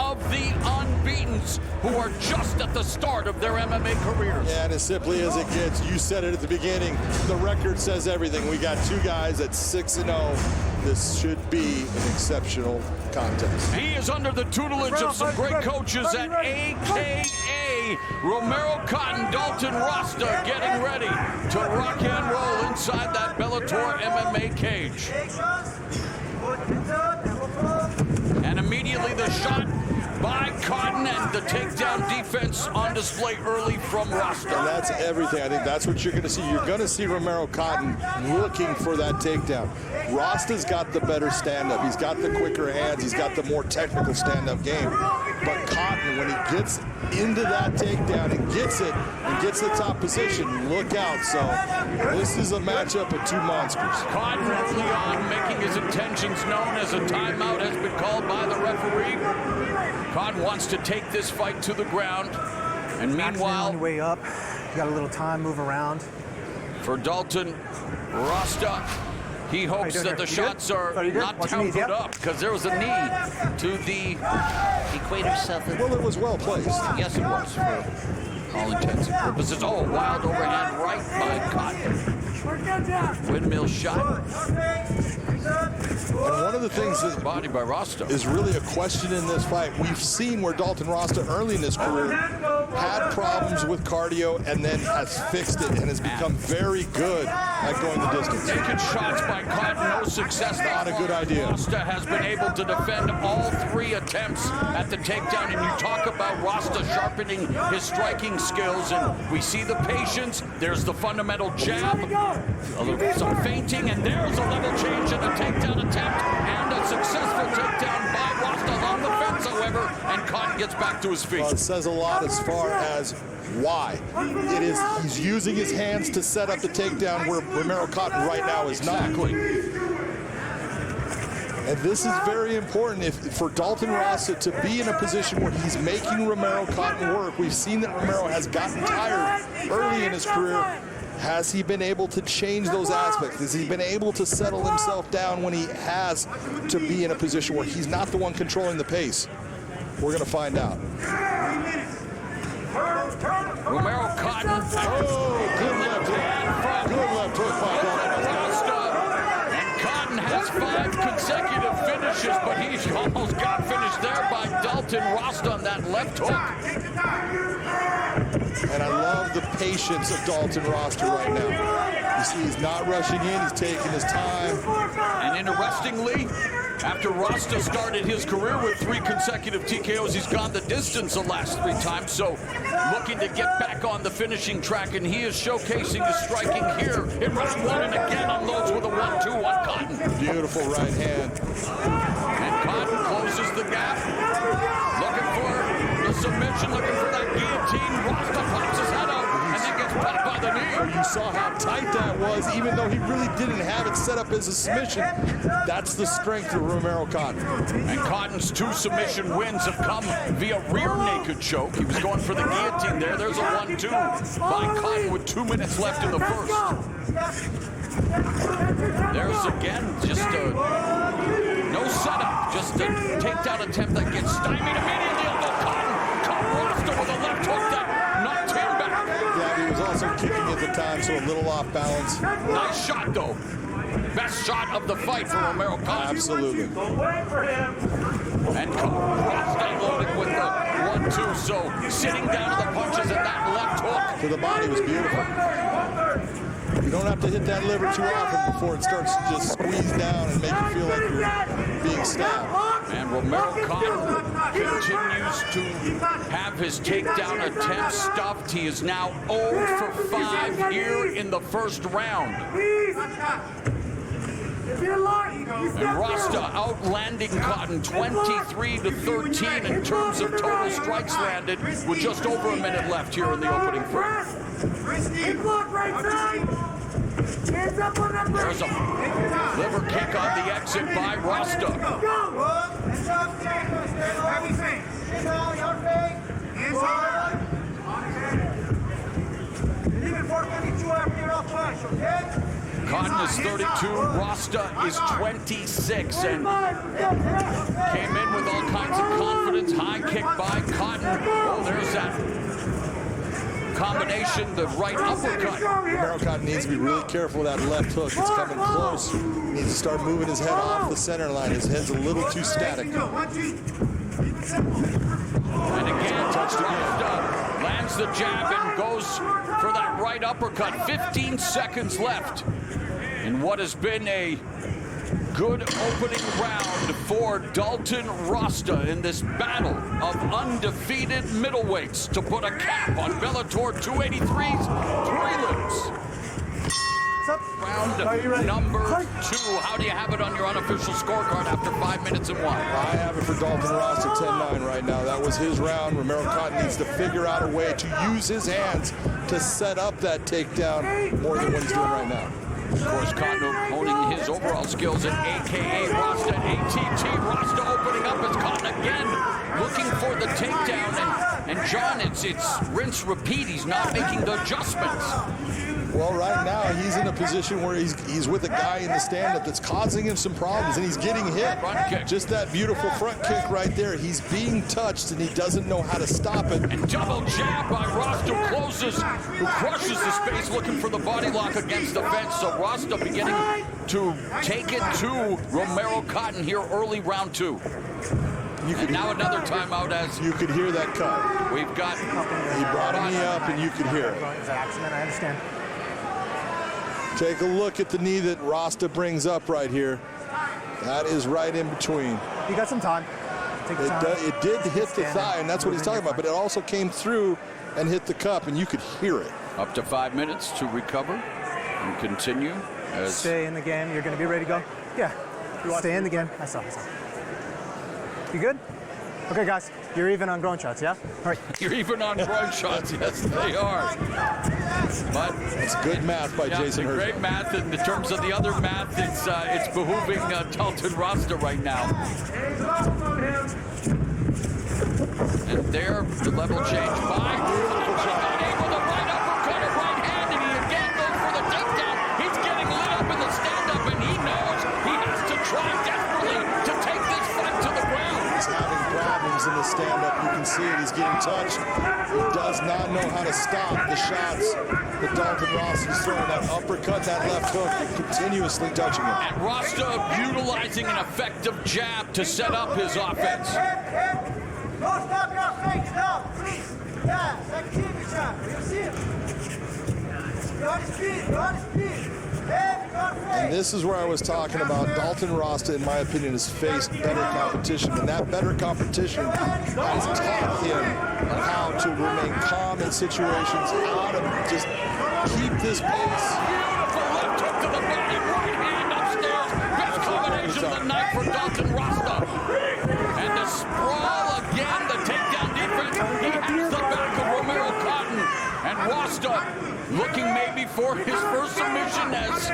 of the unbeatens who are just at the start of their MMA careers. Yeah, and as simply as it gets, you said it at the beginning, the record says everything. We got two guys at 6-0. This should be an exceptional contest. He is under the tutelage of some great coaches at AKA Romero Cotton, Dalton Rasta getting ready to rock and roll inside that Bellator MMA cage. And immediately the shot by Cotton and the takedown defense on display early from Rasta. And that's everything. I think that's what you're going to see. You're going to see Romero Cotton looking for that takedown. Rasta's got the better stand-up. He's got the quicker hands. He's got the more technical stand-up game. But Cotton, when he gets into that takedown and gets it and gets the top position, look out. So this is a matchup of two monsters. Cotton early on making his intentions known as a timeout has been called by the referee. Cotton wants to take this fight to the ground. And meanwhile, on the way up, you got a little time, move around. For Dalton Rasta, he hopes that the shots are not counted up because there was a knee to the equator south. Well, it was well placed. Yes, it was for all intents and purposes. Oh, wild overhand right by Cotton. Windmill shot. And one of the things that body by Rasta is really a question in this fight. We've seen where Dalton Rasta early in his career had problems with cardio and then has fixed it and has become very good at going the distance. Naked shots by Cotton, no success. Not a good idea. Rasta has been able to defend all three attempts at the takedown, and you talk about Rasta sharpening his striking skills, and we see the patience. There's the fundamental jab, some feinting, and there's a level change in the takedown attempt, and a successful takedown by Rasta on the fence, however, and Cotton gets back to his feet. Well, it says a lot as far as why. It is, he's using his hands to set up the takedown where Romero Cotton right now is not. Exactly. And this is very important for Dalton Rasta to be in a position where he's making Romero Cotton work. We've seen that Romero has gotten tired early in his career. Has he been able to change those aspects? Has he been able to settle himself down when he has to be in a position where he's not the one controlling the pace? We're going to find out. Romero Cotton. Oh, good left hook. Good left hook by Dalton Rasta. And Cotton has 5 consecutive finishes, but he's almost got finished there by Dalton Rasta on that left hook. And I love the patience of Dalton Rasta right now. You see, he's not rushing in, he's taking his time. And interestingly, after Rasta started his career with 3 consecutive TKOs, he's gone the distance the last 3 times, so looking to get back on the finishing track, and he is showcasing his striking here in round 1, and again unloads with a 1-2 on Cotton. Beautiful right hand. And Cotton closes the gap, looking for the submission, looking for that guillotine. Rasta pops his head out and then gets popped by the knee. You saw how tight that was, even though he really didn't have it set up as a submission. That's the strength of Romero Cotton. And Cotton's 2 submission wins have come via rear naked choke. He was going for the guillotine there. There's a 1-2 by Cotton with 2 minutes left in the first. There's again just no setup, just a takedown attempt that gets stymied immediately. Although Cotton caught Rasta with a left hook that knocked him back. Yeah, he was also kicking at the time, so a little off balance. Nice shot, though. Best shot of the fight for Romero Cotton. Absolutely. And Rasta loaded with the 1-2, so sitting down to the punches and that left hook. To the body was beautiful. You don't have to hit that liver too often before it starts to just squeeze down and make you feel like you're being stabbed. And Romero Cotton continues to have his takedown attempt stuffed. He is now 0 for 5 here in the first round. And Rasta outlanding Cotton 23-13 in terms of total strikes landed with just over a minute left here in the opening frame. There's a liver kick on the exit by Rasta. Cotton is 32, Rasta is 26, and came in with all kinds of confidence, high kick by Cotton. Oh, there's that combination, the right uppercut. Romero Cotton needs to be really careful of that left hook. It's coming close. He needs to start moving his head off the center line. His head's a little too static. And again, Rasta lands the jab and goes for that right uppercut. 15 seconds left in what has been a good opening round for Dalton Rasta in this battle of undefeated middleweights to put a cap on Bellator 283's prelims. Round number 2. How do you have it on your unofficial scorecard after 5 minutes and 1? I have it for Dalton Rasta 10-9 right now. That was his round. Romero Cotton needs to figure out a way to use his hands to set up that takedown more than what he's doing right now. Of course, Cotton honing his overall skills at AKA Rasta and ATT. Rasta opening up as Cotton again looking for the takedown. And John, it's rinse repeat. He's not making the adjustments. Well, right now he's in a position where he's with a guy in the stand-up that's causing him some problems, and he's getting hit. Front kick. Just that beautiful front kick right there. He's being touched, and he doesn't know how to stop it. And double jab by Rasta, who crushes the space, looking for the body lock against the fence. So Rasta beginning to take it to Romero Cotton here early round 2. And now another timeout as you could hear that cut. We've got. He brought a knee up, and you could hear it. Accident, I understand. Take a look at the knee that Rasta brings up right here. That is right in between. You got some time. Take your time. It did hit the thigh, and that's what he's talking about, but it also came through and hit the cup, and you could hear it. Up to 5 minutes to recover and continue. As stay in the game. You're going to be ready to go? Yeah. Stay in the game. I saw. You good? Okay, guys. You're even on groin shots, yeah? All right. You're even on groin shots. Yes, they are. But it's good math by Jason Hershey. Great math. In terms of the other math, it's behooving Dalton Rasta right now. And there, the level change by. Able to right uppercut a right hand, and he again goes for the takedown. He's getting lit up in the stand-up, and he knows he has to try desperately to take this fight to the ground. He's having problems in the stand-up. You can see it. He's getting touched. He does not know how to stop the shots that Dalton Rasta is throwing. That uppercut, that left hook, continuously touching him. And Rasta utilizing an effective jab to set up his offense. Don't stop your feet, stop, please. Yeah, activity, you see? Your speed. And this is where I was talking about. Dalton Rasta, in my opinion, has faced better competition, and that better competition has taught him how to remain calm in situations, how to just keep this pace. Beautiful left hook to the body, right hand upstairs. Best combination of the night for Dalton Rasta. And the sprawl again, the takedown defense. He has the back of Romero Cotton. And Rasta looking maybe for his first submission as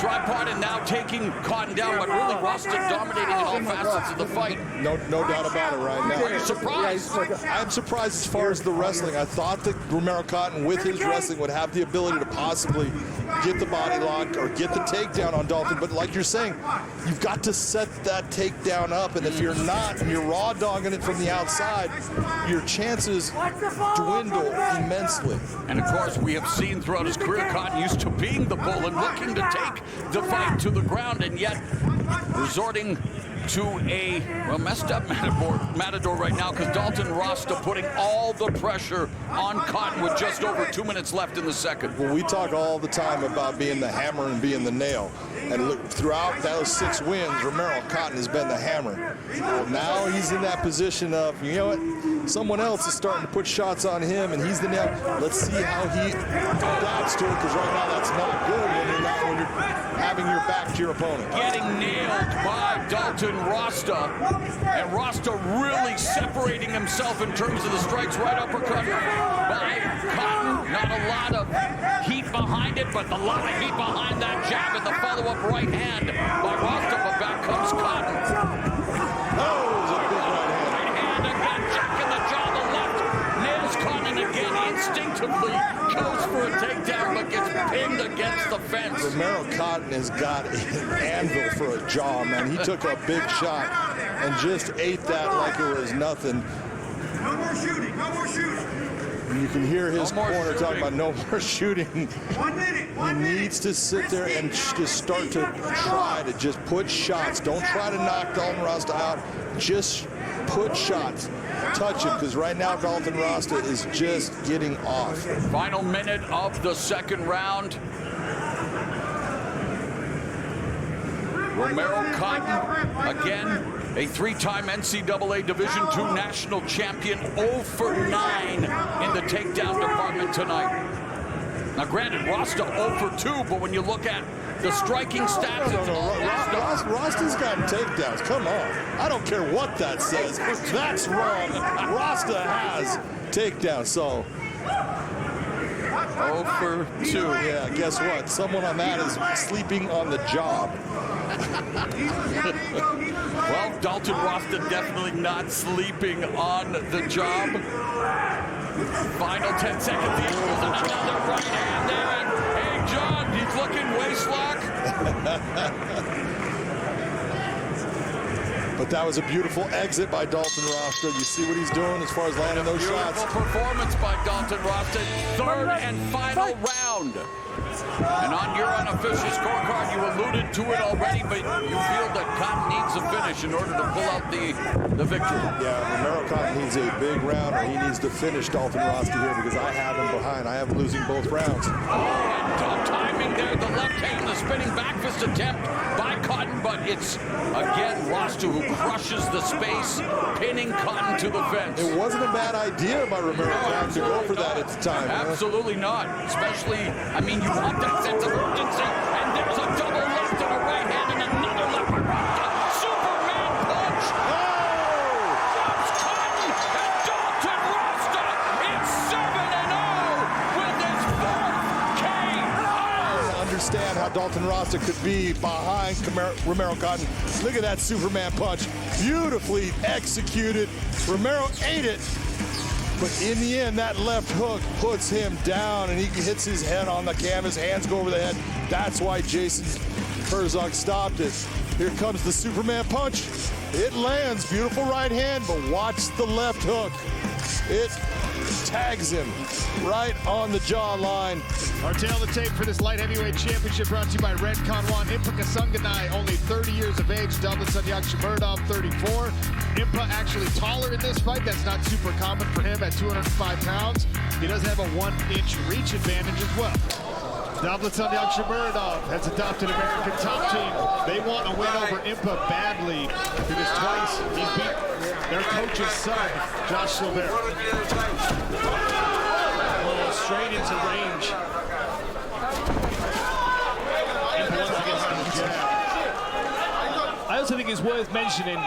tripod, and now taking Cotton down, but really Rasta dominating in all facets of the fight. No doubt about it right now. Are you surprised? I'm surprised as far as the wrestling. I thought that Romero Cotton, with his wrestling, would have the ability to possibly get the body lock or get the takedown on Dalton, but like you're saying, you've got to set that takedown up, and if you're not, and you're raw dogging it from the outside, your chances dwindle immensely. And of course, we have seen throughout his career, Cotton used to being the bull and looking to take the fight to the ground, and yet resorting to a messed up matador right now, because Dalton Rasta putting all the pressure on Cotton with just over 2 minutes left in the second. Well, we talk all the time about being the hammer and being the nail. And look, throughout those 6 wins, Romero Cotton has been the hammer. Well, now he's in that position of, you know what, someone else is starting to put shots on him, and he's the nail. Let's see how he adapts to it, because right now that's not good when you're having your back to your opponent. Getting nailed by Dalton Rasta, and Rasta really separating himself in terms of the strikes. Right uppercut by Cotton. Not a lot of heat behind it, but a lot of heat behind that jab, and the follow-up right hand by Rasta, but back comes Cotton. Oh, it was a big right hand. Right hand again, jack in the jaw, the left nails Cotton, and again instinctively goes for a takedown, but gets pinned against the fence. Romero Cotton has got an anvil for a jaw, man. He took a big shot and just ate that like it was nothing. No more shooting. No more shooting. And you can hear his No more corner talking shooting. about no more shooting. 1 minute. He needs to sit there and just start to try to just put shots. Don't try to knock Dalton Rasta out. Just put shots. Touch him, because right now Dalton Rasta is just getting off. Final minute of the second round. Romero Cotton, again, a 3-time NCAA Division II national champion, 0 for 9 in the takedown department tonight. Now, granted, Rasta 0 for 2, but when you look at the striking stats, it's all Rasta. Rasta's got takedowns. Come on. I don't care what that says. That's wrong. Rasta has takedowns. So 0 for 2. yeah, guess what? Someone on that is sleeping on the job. Well, Dalton Rasta definitely not sleeping on the job. Final 10 seconds. He pulls in another right hand there. And hey, John, he's looking waist lock. But that was a beautiful exit by Dalton Rasta. You see what he's doing as far as landing those shots. Beautiful performance by Dalton Rasta. Third and final round. And on your unofficial scorecard, you alluded to it already, but you feel that Cotton needs a finish in order to pull out the victory. Yeah, Romero Cotton needs a big round, or he needs to finish Dalton Rasta here, because I have him behind. I have him losing both rounds. And top timing there, the left hand, the spinning back fist attempt by Cotton, but it's, again, Rasta who crushes the space, pinning Cotton to the fence. It wasn't a bad idea by Romero Cotton to go for that at the time. Absolutely not. Especially, I mean, you want that sense of urgency, and there's a double left and a right hand and another left by Rasta. Superman punch! Drops Cotton, and Dalton Rasta is 7-0 with his 4th KO! Understand how Dalton Rasta could be behind Romero Cotton. Look at that Superman punch. Beautifully executed. Romero ate it. But in the end, that left hook puts him down, and he hits his head on the canvas. Hands go over the head. That's why Jason Herzog stopped it. Here comes the Superman punch. It lands. Beautiful right hand, but watch the left hook. It tags him right on the jawline. Our tail of the tape for this light heavyweight championship brought to you by Red Kanwan. Impa Kasanganai, only 30 years of age. Douglas Sanyakshimurdov, 34. Impa actually taller in this fight. That's not super common for him at 205 pounds. He does have a 1-inch reach advantage as well. Douglas Sanyakshimurdov has adopted American top team. They want a win over Impa badly, because twice he's beat their coach's son, Josh Silver. Straight into range. I also think it's worth mentioning,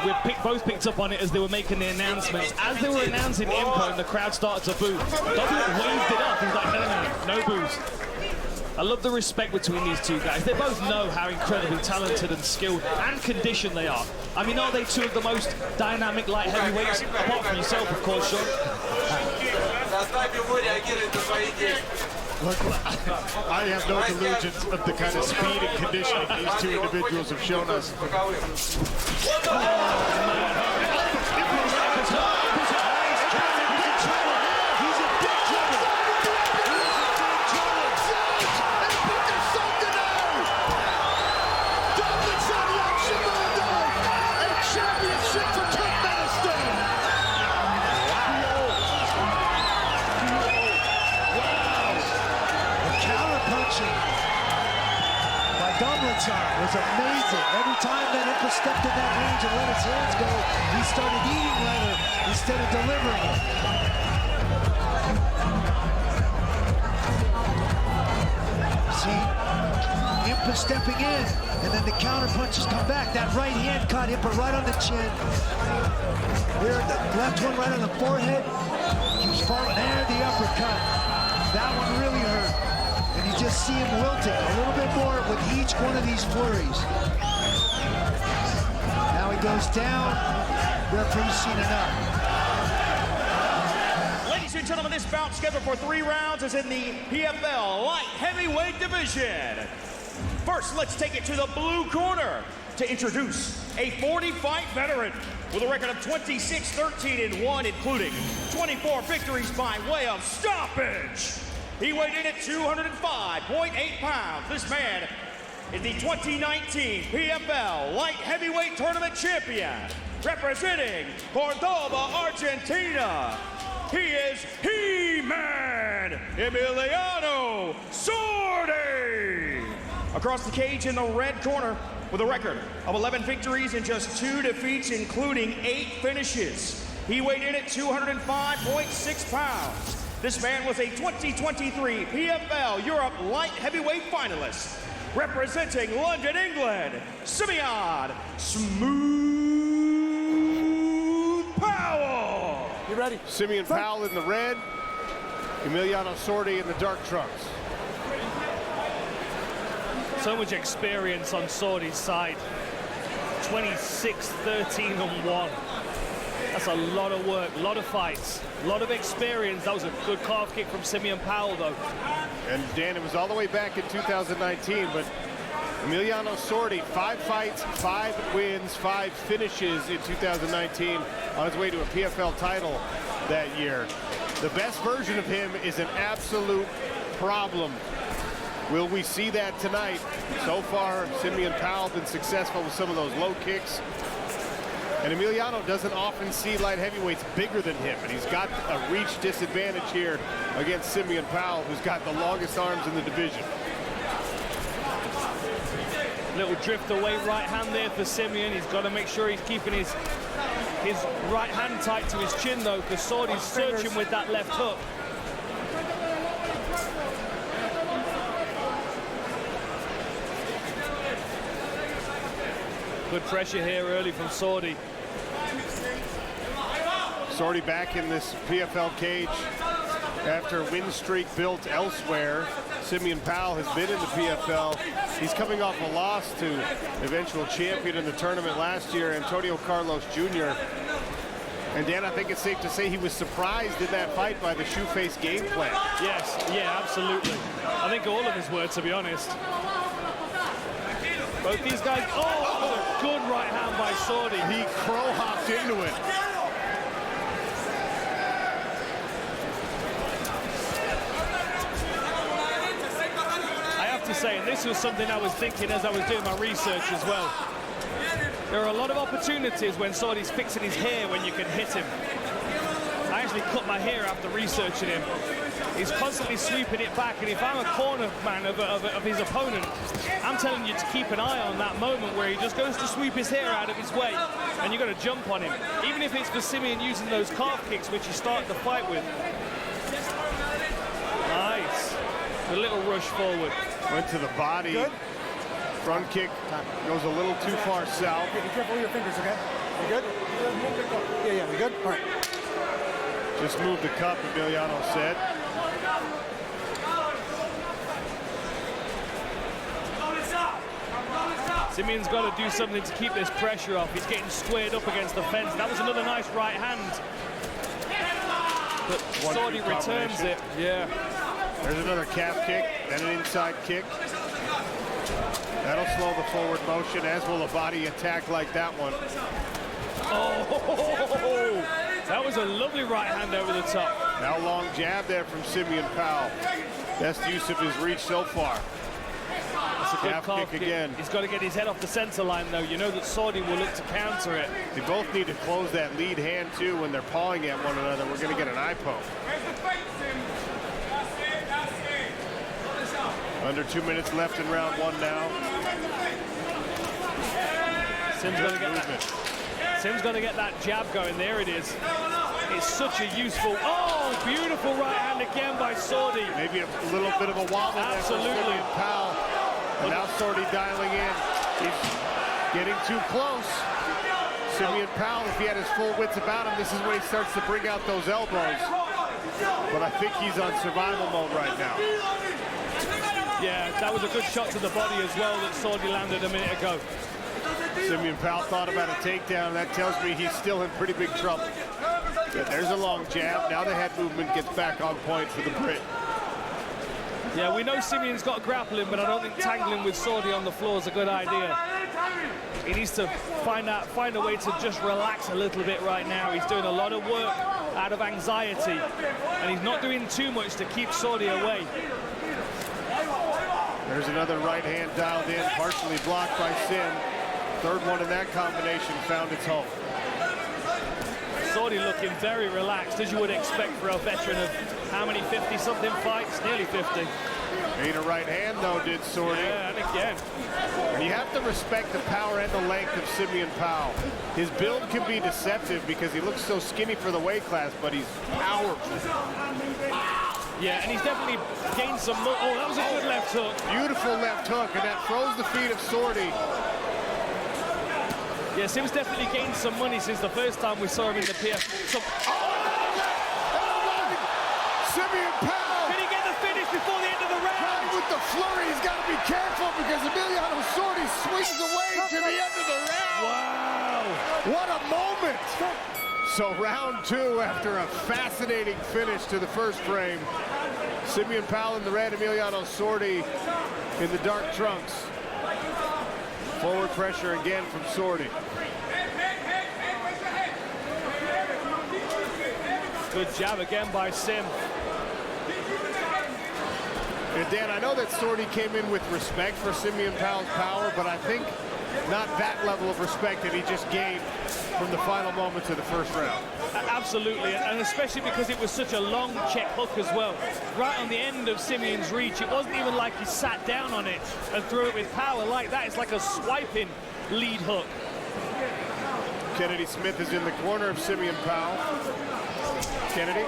both picked up on it as they were making the announcements. As they were announcing Impa and the crowd started to boo, Douglas waved it up. He's like, no boos. I love the respect between these two guys. They both know how incredibly talented and skilled and conditioned they are. I mean, are they two of the most dynamic light heavyweights? Apart from yourself, of course, Sean. Look, I have no delusions of the kind of speed and conditioning these two individuals have shown us. Was amazing. Every time that Impa stepped in that range and let his hands go, he started eating lighter instead of delivering it. See, Impa stepping in, and then the counter punches come back. That right hand caught Impa right on the chin. Here, the left one right on the forehead. Keeps falling. There, the uppercut. That one really hurt. And you just see him wilting a little bit more with each one of these flurries. Now he goes down. Referee's seen enough. Ladies and gentlemen, this bout scheduled for 3 rounds is in the PFL Light Heavyweight Division. First, let's take it to the blue corner to introduce a 40-fight veteran with a record of 26-13-1, including 24 victories by way of stoppage. He weighed in at 205.8 pounds. This man is the 2019 PFL Light Heavyweight Tournament champion, representing Cordoba, Argentina. He is He-Man Emiliano Sordi. Across the cage in the red corner with a record of 11 victories and just 2 defeats, including 8 finishes. He weighed in at 205.6 pounds. This man was a 2023 PFL Europe Light Heavyweight finalist, representing London, England, Simeon Smooth Powell. You ready? Simeon Powell in the red, Emiliano Sordi in the dark trunks. So much experience on Sordi's side. 26-13-1. That's a lot of work, a lot of fights, a lot of experience. That was a good calf kick from Simeon Powell, though. And Dan, it was all the way back in 2019, but Emiliano Sordi, 5 fights, 5 wins, 5 finishes in 2019, on his way to a PFL title that year. The best version of him is an absolute problem. Will we see that tonight? So far, Simeon Powell been successful with some of those low kicks. And Emiliano doesn't often see light heavyweights bigger than him, and he's got a reach disadvantage here against Simeon Powell, who's got the longest arms in the division. Little drift away right hand there for Simeon. He's got to make sure he's keeping his right hand tight to his chin, though, because Sordi's searching with that left hook. Good pressure here early from Sordi. Sordi back in this PFL cage after a win streak built elsewhere. Simeon Powell has been in the PFL. He's coming off a loss to eventual champion in the tournament last year, Antonio Carlos Jr. And Dan, I think it's safe to say he was surprised in that fight by the shoe-face game plan. Yes, yeah, absolutely. I think all of his were, to be honest. Both these guys, oh, a good right hand by Sordi. He crow hopped into it. I have to say, and this was something I was thinking as I was doing my research as well. There are a lot of opportunities when Sordi's fixing his hair when you can hit him. I actually cut my hair after researching him. He's constantly sweeping it back, and if I'm a corner man of his opponent, I'm telling you to keep an eye on that moment where he just goes to sweep his hair out of his way, and you've got to jump on him. Even if it's for Simeon using those calf kicks, which he started the fight with. Nice. A little rush forward. Went to the body. Good. Front kick goes a little too far south. Okay, be careful with your fingers, okay? You good? Yeah, we good? All right. Just moved the cup, Emiliano said. Simeon's got to do something to keep this pressure off. He's getting squared up against the fence. That was another nice right hand. But Sordi returns it. Yeah. There's another calf kick, then an inside kick. That'll slow the forward motion, as will a body attack like that one. Oh, that was a lovely right hand over the top. Now long jab there from Simeon Powell. Best use of his reach so far. That's a good calf kick again. He's got to get his head off the center line, though. You know that Sordi will look to counter it. They both need to close that lead hand, too, when they're pawing at one another. We're going to get an eye poke. Under 2 minutes left in round 1 now. Sim's going to get that jab going. There it is. It's such a useful, oh, beautiful right hand again by Sordi. Maybe a little bit of a wobble. Absolutely. Powell. And now Sordi dialing in. He's getting too close. Simeon Powell, if he had his full wits about him, this is when he starts to bring out those elbows. But I think he's on survival mode right now. Yeah, that was a good shot to the body as well that Sordi landed a minute ago. Simeon Powell thought about a takedown. That tells me he's still in pretty big trouble. But there's a long jab. Now the head movement gets back on point for the Brit. Yeah, we know Simeon's got grappling, but I don't think tangling with Sordi on the floor is a good idea. He needs to find a way to just relax a little bit right now. He's doing a lot of work out of anxiety, and he's not doing too much to keep Sordi away. There's another right hand dialed in, partially blocked by Sim. Third one in that combination found its home. Sordi looking very relaxed, as you would expect for a veteran of how many 50-something fights? Nearly 50. Made a right hand, though, did Sordi. Yeah, and again. And you have to respect the power and the length of Simeon Powell. His build can be deceptive because he looks so skinny for the weight class, but he's powerful. Yeah, and he's definitely gained some... Oh, that was a good left hook. Beautiful left hook, and that froze the feet of Sordi. Yeah, Sim's definitely gained some money since the first time we saw him in the PFL. Simeon Powell! Can he get the finish before the end of the round? With the flurry, he's got to be careful because Emiliano Sordi swings away to the end of the round. Wow! What a moment! So round two, after a fascinating finish to the first frame, Simeon Powell in the red, Emiliano Sordi in the dark trunks. Forward pressure again from Sordi. Good jab again by Sim. And Dan, I know that Sordi came in with respect for Simeon Powell's power, but I think not that level of respect that he just gained from the final moments of the first round. Absolutely, and especially because it was such a long check hook as well. Right on the end of Simeon's reach, it wasn't even like he sat down on it and threw it with power like that. It's like a swiping lead hook. Kennedy Smith is in the corner of Simeon Powell. Kennedy?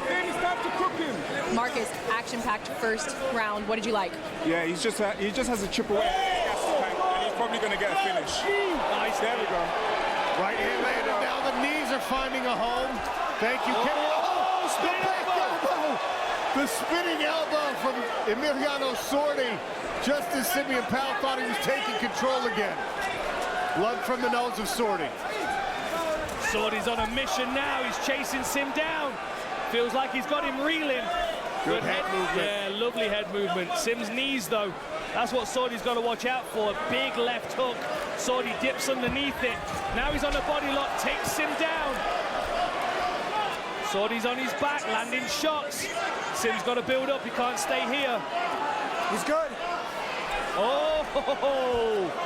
Marcus, action-packed first round. What did you like? Yeah, he just has a chip away, and he's probably going to get a finish. Nice. There we go. Right hand landed. Now the knees are finding a home. Thank you, Kennedy. Oh, spinning elbow! The spinning elbow from Emiliano Sordi, just as Simeon Powell thought he was taking control again. Blood from the nose of Sordi. Sordi's on a mission now. He's chasing Sim down. Feels like he's got him reeling. Good head movement. Yeah, lovely head movement. Sim's knees, though, that's what Sordi's got to watch out for. Big left hook. Sordi dips underneath it. Now he's on a body lock, takes Sim down. Sordi's on his back, landing shots. Sim's got to build up. He can't stay here. He's good. Oh!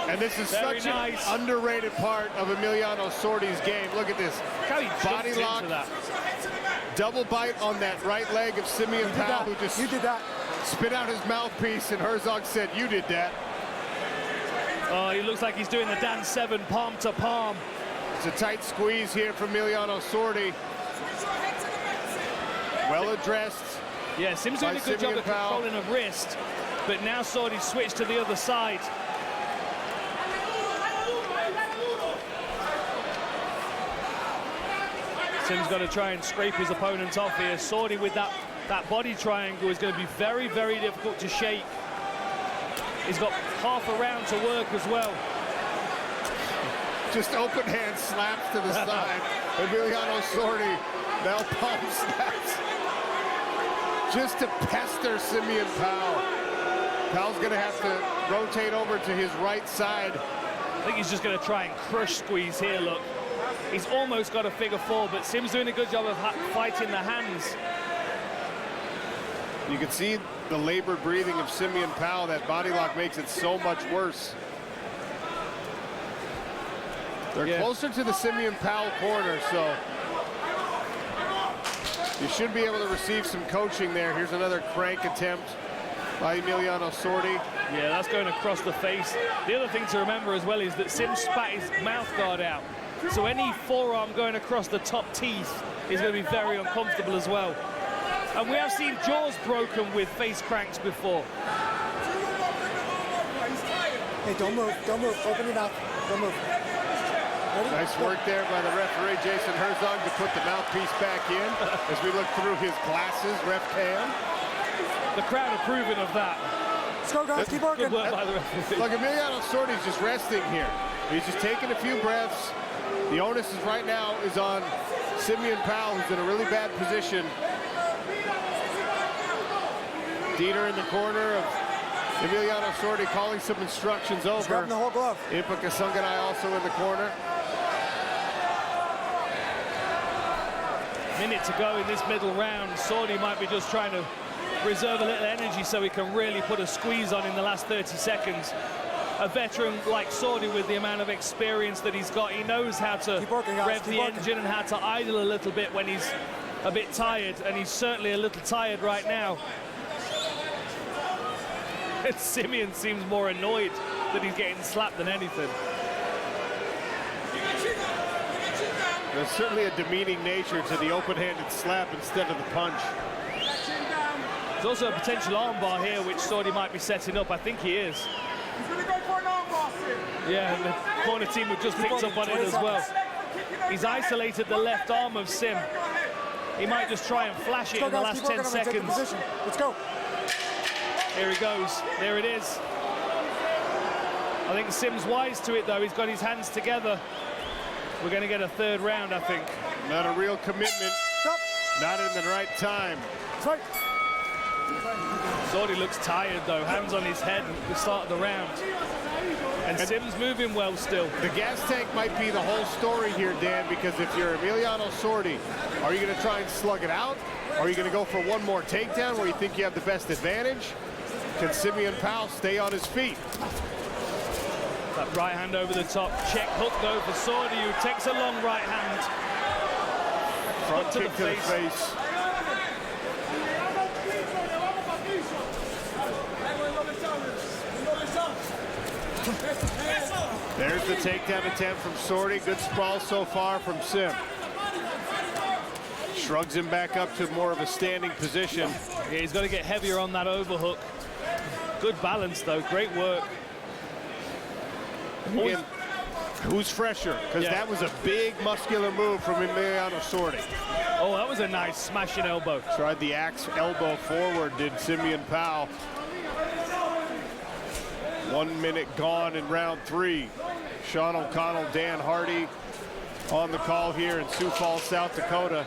And this is Very such nice. an underrated part of Emiliano Sordi's game. Look at this. How he body jumped lock. into that. Double bite on that right leg of Simeon Powell, who just You did that. spit out his mouthpiece, and Herzog said, "You did that." Oh, he looks like he's doing the Dan 7 palm to palm. It's a tight squeeze here from Emiliano Sordi. Well addressed. Yeah, Sim's doing a good job Simeon of Powell. controlling a wrist, but now Sordi switched to the other side. Sim's got to try and scrape his opponent off here. Sordi with that body triangle is going to be very, very difficult to shake. He's got half a round to work as well. Just open hand slaps to the side. Emiliano Sordi now palm snaps. Just to pester Simeon Powell. Powell's going to have to rotate over to his right side. I think he's just going to try and crush squeeze here, look. He's almost got a figure four, but Sim's doing a good job of fighting the hands. You can see the labored breathing of Simeon Powell. That body lock makes it so much worse. They're closer to the Simeon Powell corner, so you should be able to receive some coaching there. Here's another crank attempt by Emiliano Sordi. Yeah, that's going across the face. The other thing to remember as well is that Sim spat his mouth guard out. So any forearm going across the top teeth is going to be very uncomfortable as well. And we have seen jaws broken with face cranks before. Hey, don't move. Don't move. Open it up. Don't move. Ready? Nice work there by the referee, Jason Herzog, to put the mouthpiece back in as we look through his glasses, ref cam. The crowd approving of that. Let's go, guys. Keep working. Good work by the referee. Look, Emiliano Sordi's just resting here. He's just taking a few breaths. The onus is right now is on Simeon Powell, who's in a really bad position. Dieter in the corner of Emiliano Sordi calling some instructions over. Grabbing the whole glove. Impa Kasunganay also in the corner. Minute to go in this middle round. Sordi might be just trying to reserve a little energy so he can really put a squeeze on in the last 30 seconds. A veteran like Sordi, with the amount of experience that he's got, he knows how to rev the engine and how to idle a little bit when he's a bit tired, and he's certainly a little tired right now. And Simeon seems more annoyed that he's getting slapped than anything. There's certainly a demeaning nature to the open-handed slap instead of the punch. There's also a potential armbar here, which Sordi might be setting up. I think he is. He's going to go for an armbar, Sim. Yeah, and the corner team have just picked up on it as well. He's isolated the left arm of Sim. He might just try and flash it in the last 10 seconds. Let's go. Here he goes. There it is. I think Sim's wise to it, though. He's got his hands together. We're going to get a third round, I think. Not a real commitment. Not in the right time. Sordi looks tired, though. Hands on his head at the start of the round. And Sim's moving well still. The gas tank might be the whole story here, Dan, because if you're Emiliano Sordi, are you going to try and slug it out? Are you going to go for one more takedown where you think you have the best advantage? Can Simeon Powell stay on his feet? That right hand over the top. Check hook, though, for Sordi, who takes a long right hand. Front kick to the face. There's the takedown attempt from Sordi. Good sprawl so far from Sim. Shrugs him back up to more of a standing position. Yeah, he's got to get heavier on that overhook. Good balance, though. Great work. Again, who's fresher? Because that was a big muscular move from Emiliano Sordi. Oh, that was a nice smashing elbow. Tried the axe elbow forward, did Simeon Powell. 1 minute gone in round 3. Sean O'Connell, Dan Hardy on the call here in Sioux Falls, South Dakota.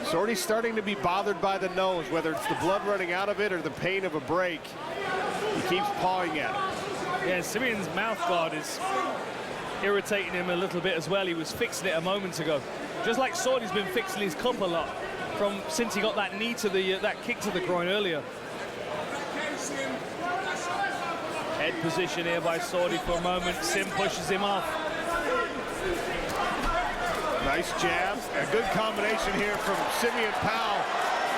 Sordi's starting to be bothered by the nose, whether it's the blood running out of it or the pain of a break. He keeps pawing at it. Yeah, Simeon's mouth guard is irritating him a little bit as well. He was fixing it a moment ago. Just like Sordi's been fixing his cup a lot since he got that knee to the that kick to the groin earlier. Head position here by Sordi for a moment. Sim pushes him off. Nice jab. A good combination here from Simeon Powell.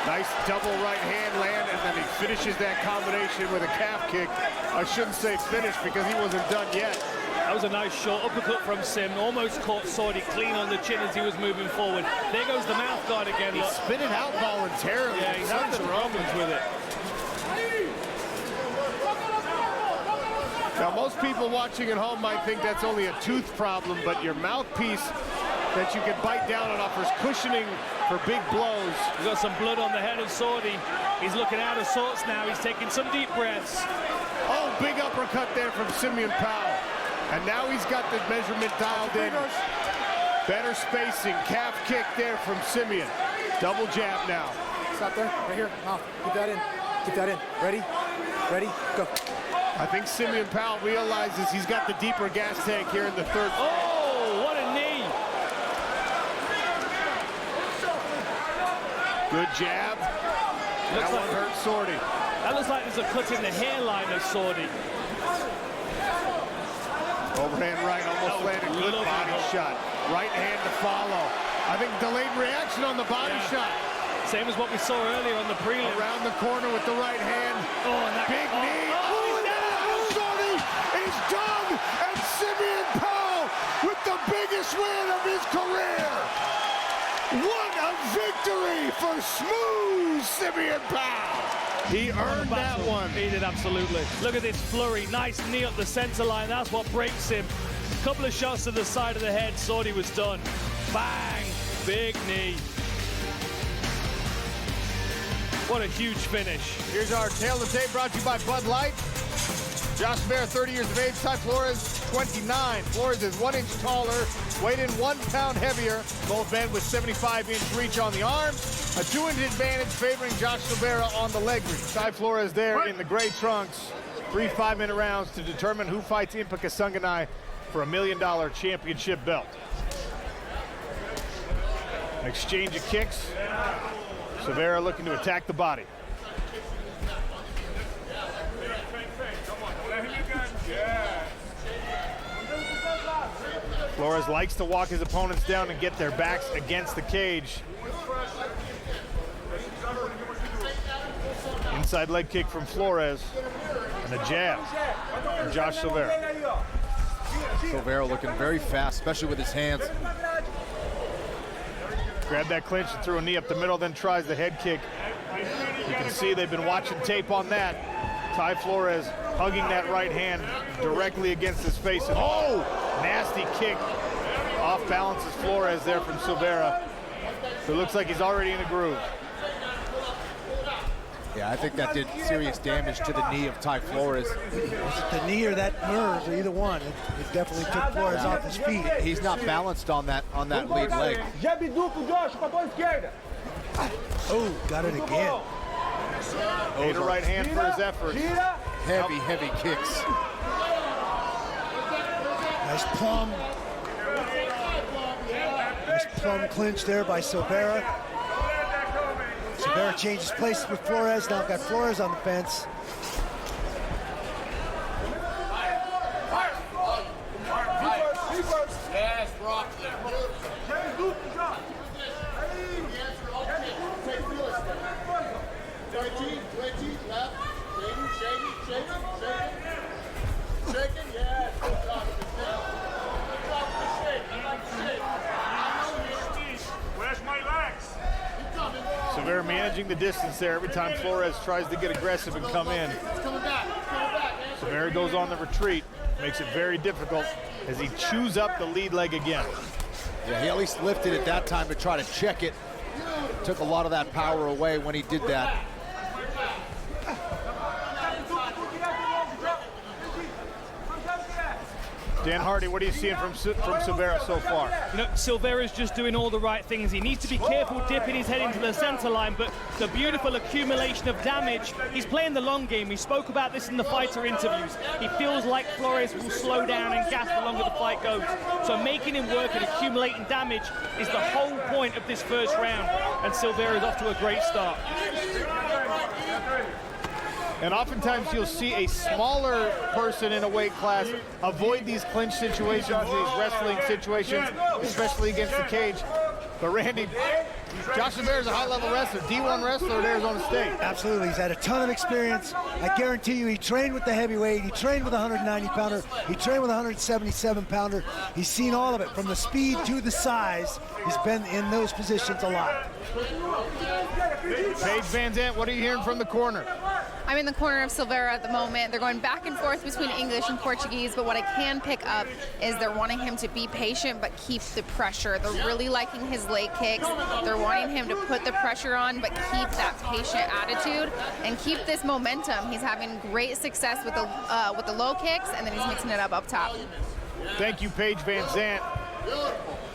Nice double right hand land, and then he finishes that combination with a calf kick. I shouldn't say finish because he wasn't done yet. That was a nice short uppercut from Sim. Almost caught Sordi clean on the chin as he was moving forward. There goes the mouth guard again. He spit it out voluntarily. Yeah, he's having some problems with it. Now, most people watching at home might think that's only a tooth problem, but your mouthpiece that you can bite down on offers cushioning for big blows. We've got some blood on the head of Sordi. He's looking out of sorts now. He's taking some deep breaths. Oh, big uppercut there from Simeon Powell. And now he's got the measurement dialed in. Better spacing, calf kick there from Simeon. Double jab now. Stop there, right here. Mouth. Keep that in. Keep that in. Ready? Ready? Go. I think Simeon Powell realizes he's got the deeper gas tank here in the third. Oh, what a knee. Good jab. That one hurt Sordi. That looks like there's a cut in the hairline of Sordi. Overhand right, almost landed. Good body shot. Right hand to follow. I think delayed reaction on the body shot. Same as what we saw earlier on the prelim. Around the corner with the right hand. Oh, and that big knee. Sordi is done. And Simeon Powell with the biggest win of his career. What a victory for smooth Simeon Powell. He earned that one. He did, absolutely. Look at this flurry. Nice knee up the center line. That's what breaks him. A couple of shots to the side of the head. Sordi was done. Bang. Big knee. What a huge finish. Here's our tail of the tape brought to you by Bud Light. Josh Bear, 30 years of age. Ty Flores, 29. Flores is 1 inch taller, weighed in 1 pound heavier. Both men with 75-inch reach on the arms. A 2-inch advantage favoring Josh Silveira on the leg reach. Ty Flores there in the gray trunks. 3 5-minute rounds to determine who fights Impa Kasanganay for $1 million championship belt. An exchange of kicks. Silveira looking to attack the body. Flores likes to walk his opponents down and get their backs against the cage. Inside leg kick from Flores and a jab from Josh Silveira. Silveira looking very fast, especially with his hands. Grabbed that clinch and threw a knee up the middle, then tries the head kick. You can see they've been watching tape on that. Ty Flores hugging that right hand directly against his face. And nasty kick. Off balances Flores there from Silveira. So it looks like he's already in a groove. Yeah, I think that did serious damage to the knee of Ty Flores. Was it the knee or that nerve, or either one? It definitely took Flores off his feet. He's not balanced on that lead leg. Oh, got it again. Made a right hand for his efforts. Heavy, heavy kicks. Nice plum clinch there by Silveira. Silveira changes places with Flores. Now got Flores on the fence. Yes, Brock there. Shaking, yes. Where's my legs? Silveira managing the distance there every time Flores tries to get aggressive and come in. Silveira goes on the retreat, makes it very difficult as he chews up the lead leg again. Yeah, he at least lifted it that time to try to check it. Took a lot of that power away when he did that. Dan Hardy, what are you seeing from Silveira so far? You know, Silveira's just doing all the right things. He needs to be careful dipping his head into the center line, but the beautiful accumulation of damage, he's playing the long game. He spoke about this in the fighter interviews. He feels like Flores will slow down and gas the longer the fight goes. So making him work and accumulating damage is the whole point of this first round, and Silveira's off to a great start. And oftentimes you'll see a smaller person in a weight class avoid these clinch situations, these wrestling situations, especially against the cage. But Randy, Josh Silveira is a high-level wrestler, D1 wrestler at Arizona State. Absolutely, he's had a ton of experience. I guarantee you he trained with the heavyweight, he trained with a 190-pounder, he trained with a 177-pounder. He's seen all of it, from the speed to the size. He's been in those positions a lot. Paige Van Zandt, what are you hearing from the corner? I'm in the corner of Silveira at the moment. They're going back and forth between English and Portuguese, but what I can pick up is they're wanting him to be patient but keep the pressure. They're really liking his leg kicks. They're wanting him to put the pressure on but keep that patient attitude and keep this momentum. He's having great success with the low kicks, and then he's mixing it up top. Thank you, Paige Van Zandt.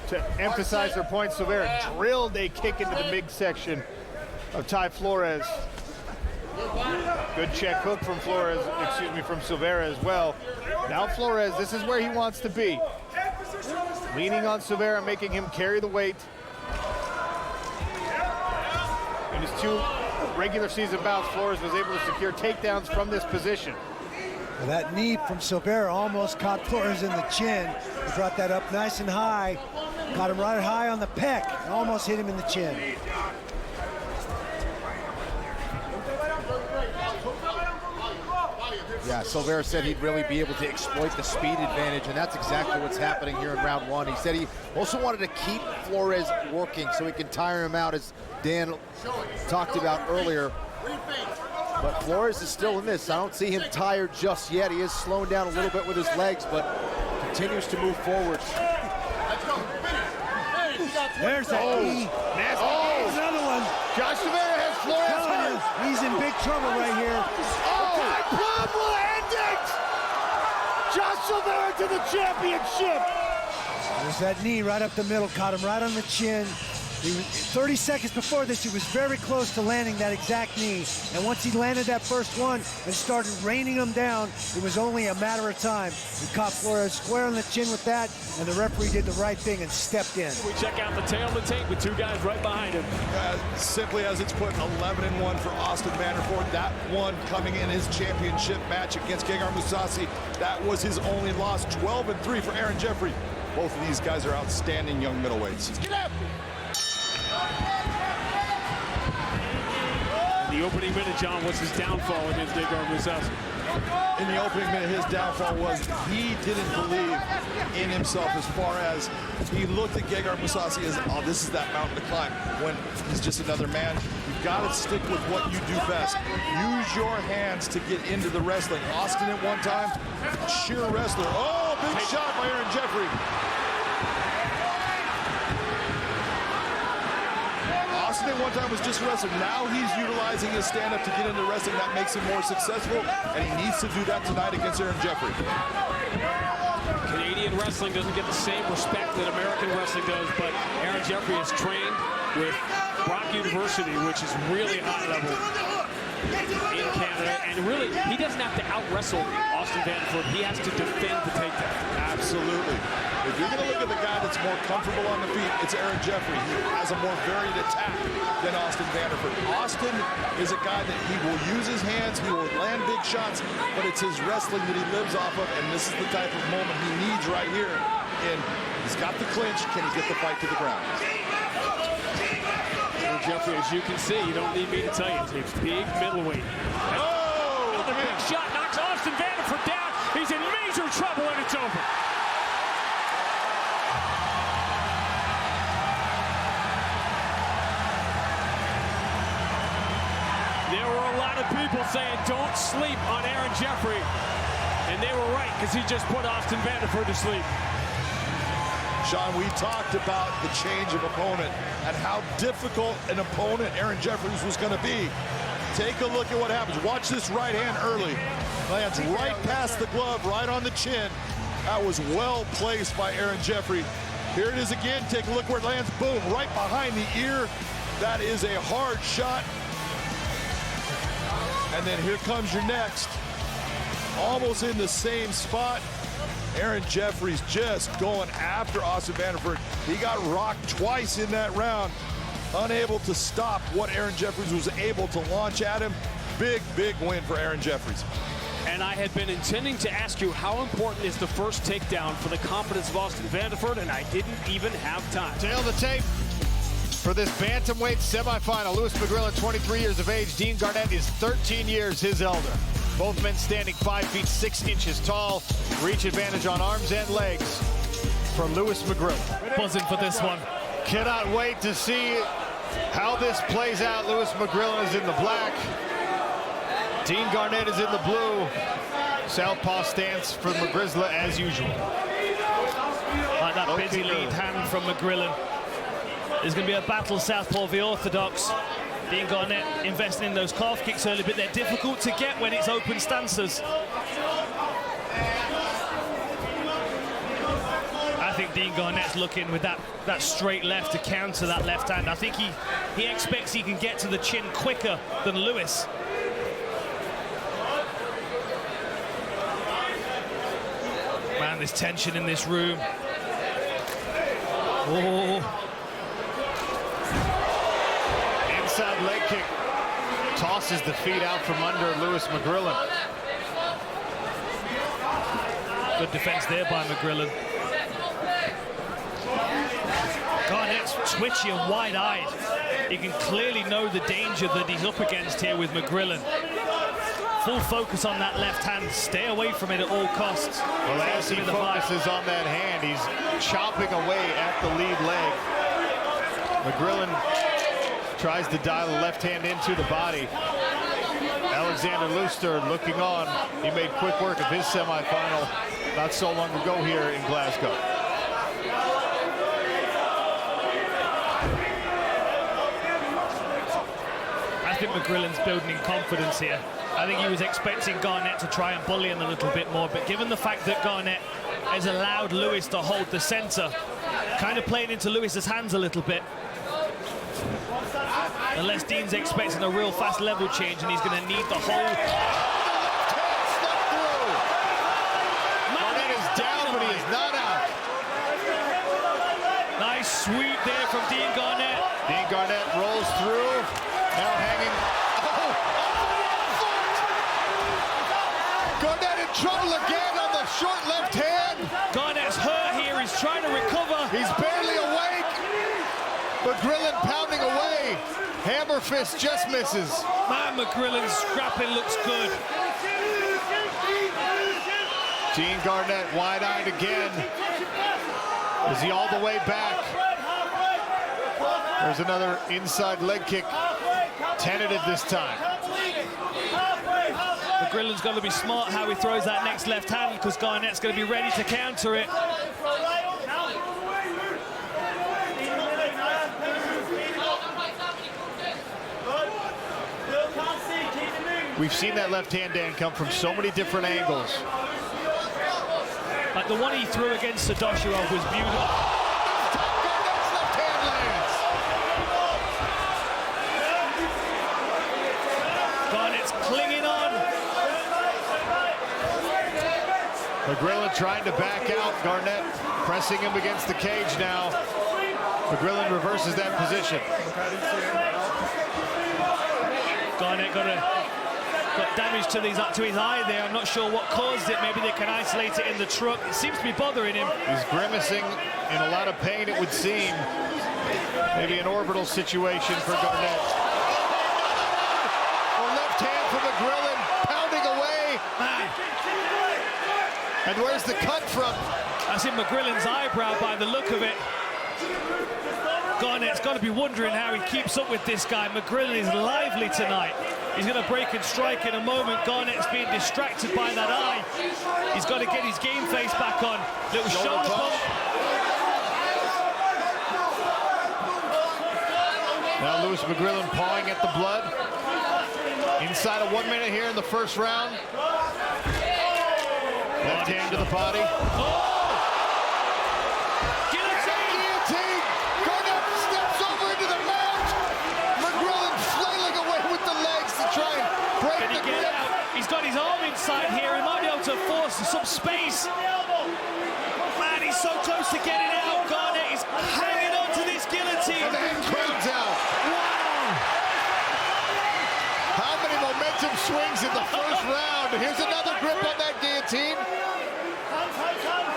To emphasize her point, Silveira drilled a kick into the midsection of Ty Flores. Good check hook from from Silveira as well. Now Flores, this is where he wants to be. Leaning on Silveira, making him carry the weight. In his 2 regular season bouts, Flores was able to secure takedowns from this position. Well, that knee from Silveira almost caught Flores in the chin. He brought that up nice and high. Caught him right high on the pec and almost hit him in the chin. Yeah, Silveira said he'd really be able to exploit the speed advantage, and that's exactly what's happening here in round 1. He said he also wanted to keep Flores working so he can tire him out, as Dan talked about earlier. But Flores is still in this. I don't see him tired just yet. He is slowing down a little bit with his legs, but continues to move forward. There's that knee. Nasty. Another one. Josh Silveira has Flores hurt. He's in big trouble right here. Plum will end it! John Silveira to the championship. There's that knee right up the middle, caught him right on the chin. He was, 30 seconds before this, he was very close to landing that exact knee. And once he landed that first one and started raining him down, it was only a matter of time. He caught Flores square on the chin with that, and the referee did the right thing and stepped in. We check out the tail of the tape with two guys right behind him. Simply as it's put, 11-1 for Austin Vanderford. That one coming in his championship match against Gegard Mousasi. That was his only loss. 12-3 for Aaron Jeffrey. Both of these guys are outstanding young middleweights. Get up! In the opening minute, John, was his downfall against Gegard Mousasi. In the opening minute, his downfall was he didn't believe in himself as far as he looked at Gegard Mousasi as, oh, this is that mountain to climb, when he's just another man. You've got to stick with what you do best. Use your hands to get into the wrestling. Austin at one time, sheer wrestler. Oh, big shot by Aaron Jeffrey. Austin at one time was just a wrestler. Now he's utilizing his stand-up to get into wrestling. That makes him more successful, and he needs to do that tonight against Aaron Jeffrey. Canadian wrestling doesn't get the same respect that American wrestling does, but Aaron Jeffrey is trained with Brock University, which is really high level in Canada, and really, he doesn't have to out-wrestle Austin Vanderford. He has to defend the takedown. Absolutely. If you're going to look at the guy that's more comfortable on the feet, it's Aaron Jeffrey. He has a more varied attack than Austin Vanderford. Austin is a guy that he will use his hands, he will land big shots, but it's his wrestling that he lives off of, and this is the type of moment he needs right here. And he's got the clinch. Can he get the fight to the ground? Aaron Jeffrey, as you can see, you don't need me to tell you, he's big middleweight. Oh! Another big shot knocks Austin Vanderford down. He's in major trouble, and it's over. There were a lot of people saying, don't sleep on Aaron Jeffrey. And they were right, because he just put Austin Vanderford to sleep. Sean, we talked about the change of opponent and how difficult an opponent Aaron Jeffries was going to be. Take a look at what happens. Watch this right hand early. Lands right past the glove, right on the chin. That was well placed by Aaron Jeffrey. Here it is again. Take a look where it lands. Boom, right behind the ear. That is a hard shot. And then here comes your next. Almost in the same spot. Aaron Jeffries just going after Austin Vanderford. He got rocked twice in that round. Unable to stop what Aaron Jeffries was able to launch at him. Big, big win for Aaron Jeffries. And I had been intending to ask you how important is the first takedown for the confidence of Austin Vanderford, and I didn't even have time. Tail of the tape for this bantamweight semifinal. Louis McGrillen, 23 years of age. Dean Garnett is 13 years his elder. Both men standing 5 feet 6 inches tall. Reach advantage on arms and legs for Louis McGrillen. Buzzing for this one. Cannot wait to see how this plays out. Louis McGrillen is in the black. Dean Garnett is in the blue. Southpaw stance for McGrizzla as usual. Like that busy lead hand from McGrillen. There's going to be a battle southpaw v orthodox. Dean Garnett investing in those calf kicks early, but they're difficult to get when it's open stances. I think Dean Garnett's looking with that straight left to counter that left hand. I think he expects he can get to the chin quicker than Louis. Man, there's tension in this room. Oh. Inside leg kick. Tosses the feet out from under Louis McGrillen. Good defense there by McGrillen. Garnett's twitchy and wide-eyed. He can clearly know the danger that he's up against here with McGrillen. Full focus on that left hand. Stay away from it at all costs. Well, as he focuses on that hand, he's chopping away at the lead leg. McGrillen tries to dial the left hand into the body. Alexander Luster looking on. He made quick work of his semifinal not so long ago here in Glasgow. I think McGrillen's building in confidence here. I think he was expecting Garnett to try and bully him a little bit more, but given the fact that Garnett has allowed Lewis to hold the center, kind of playing into Lewis's hands a little bit. Unless Dean's expecting a real fast level change, and he's going to need the whole... Garnett is down, but he is not out. Nice sweep there from Dean Garnett. Dean Garnett rolls through, now hanging. Oh! Garnett in trouble again on the short left hand. Garnett's hurt here, he's trying to recover. He's barely awake. McGrillen pounding away. Hammer fist just misses. Man, McGrillen's scrapping looks good. Dean Garnett wide-eyed again. Is he all the way back? There's another inside leg kick. Tentative this time. McGrillen's got to be smart how he throws that next left hand, because Garnett's going to be ready to counter it. We've seen that left hand, Dan, come from so many different angles. Like the one he threw against Sadosharov was beautiful. Garnett's left hand lands. Garnett's clinging on. McGrillen trying to back out. Garnett pressing him against the cage now. McGrillen reverses that position. Garnett got damage to his eye there. I'm not sure what caused it. Maybe they can isolate it in the truck. It seems to be bothering him. He's grimacing in a lot of pain, it would seem. Maybe an orbital situation for Garnett. A left hand for McGrillen, pounding away. Man. And where's the cut from? That's in McGrillen's eyebrow by the look of it. Garnett's got to be wondering how he keeps up with this guy. McGrillen is lively tonight. He's going to break and strike in a moment. Garnett's being distracted by that eye. He's got to get his game face back on. Little shoulder bump. Now Lewis McGrillen pawing at the blood. Inside of 1 minute here in the first round. Left hand to the body. Oh! Guillotine! Garnett steps over into the mount. McGrillen flailing away with the legs to try and break the grip. He's got his arm inside here. He might be able to force some space. Man, he's so close to getting out. Garnett is hanging on to this guillotine. And the head crowds out. Wow! How many momentum swings in the first round? Here's another grip on that guillotine.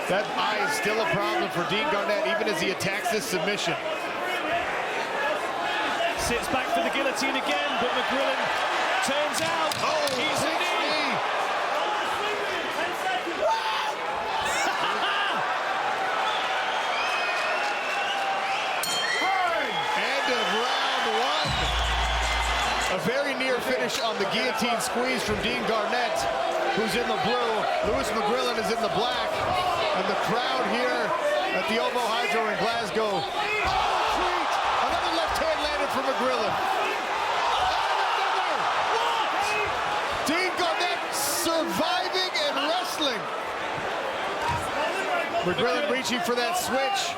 That eye is still a problem for Dean Garnett, even as he attacks this submission. Sits back for the guillotine again, but McGrillen turns out. Oh, he's in knee. End of round one. A very near finish on the guillotine squeeze from Dean Garnett, who's in the blue. Lewis McGrillen is in the black. And the crowd here at the OVO Hydro in Glasgow. Sweet! Another left hand landed for McGrillen. Dean Garnett surviving and wrestling. McGrillen reaching for that switch.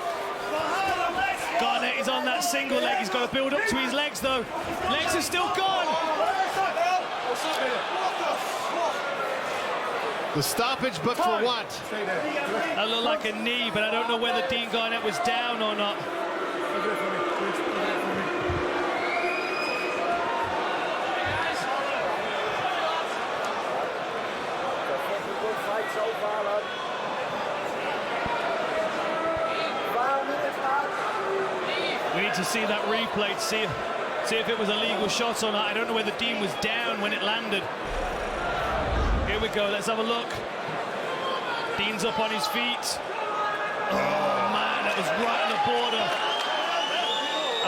Garnett is on that single leg. He's got to build up to his legs, though. Legs are still gone. The stoppage, but for what? That looked like a knee, but I don't know whether Dean Garnett was down or not. We need to see that replay to see if it was a legal shot or not. I don't know whether Dean was down when it landed. Here we go, let's have a look. Dean's up on his feet. Oh man, that was right on the border.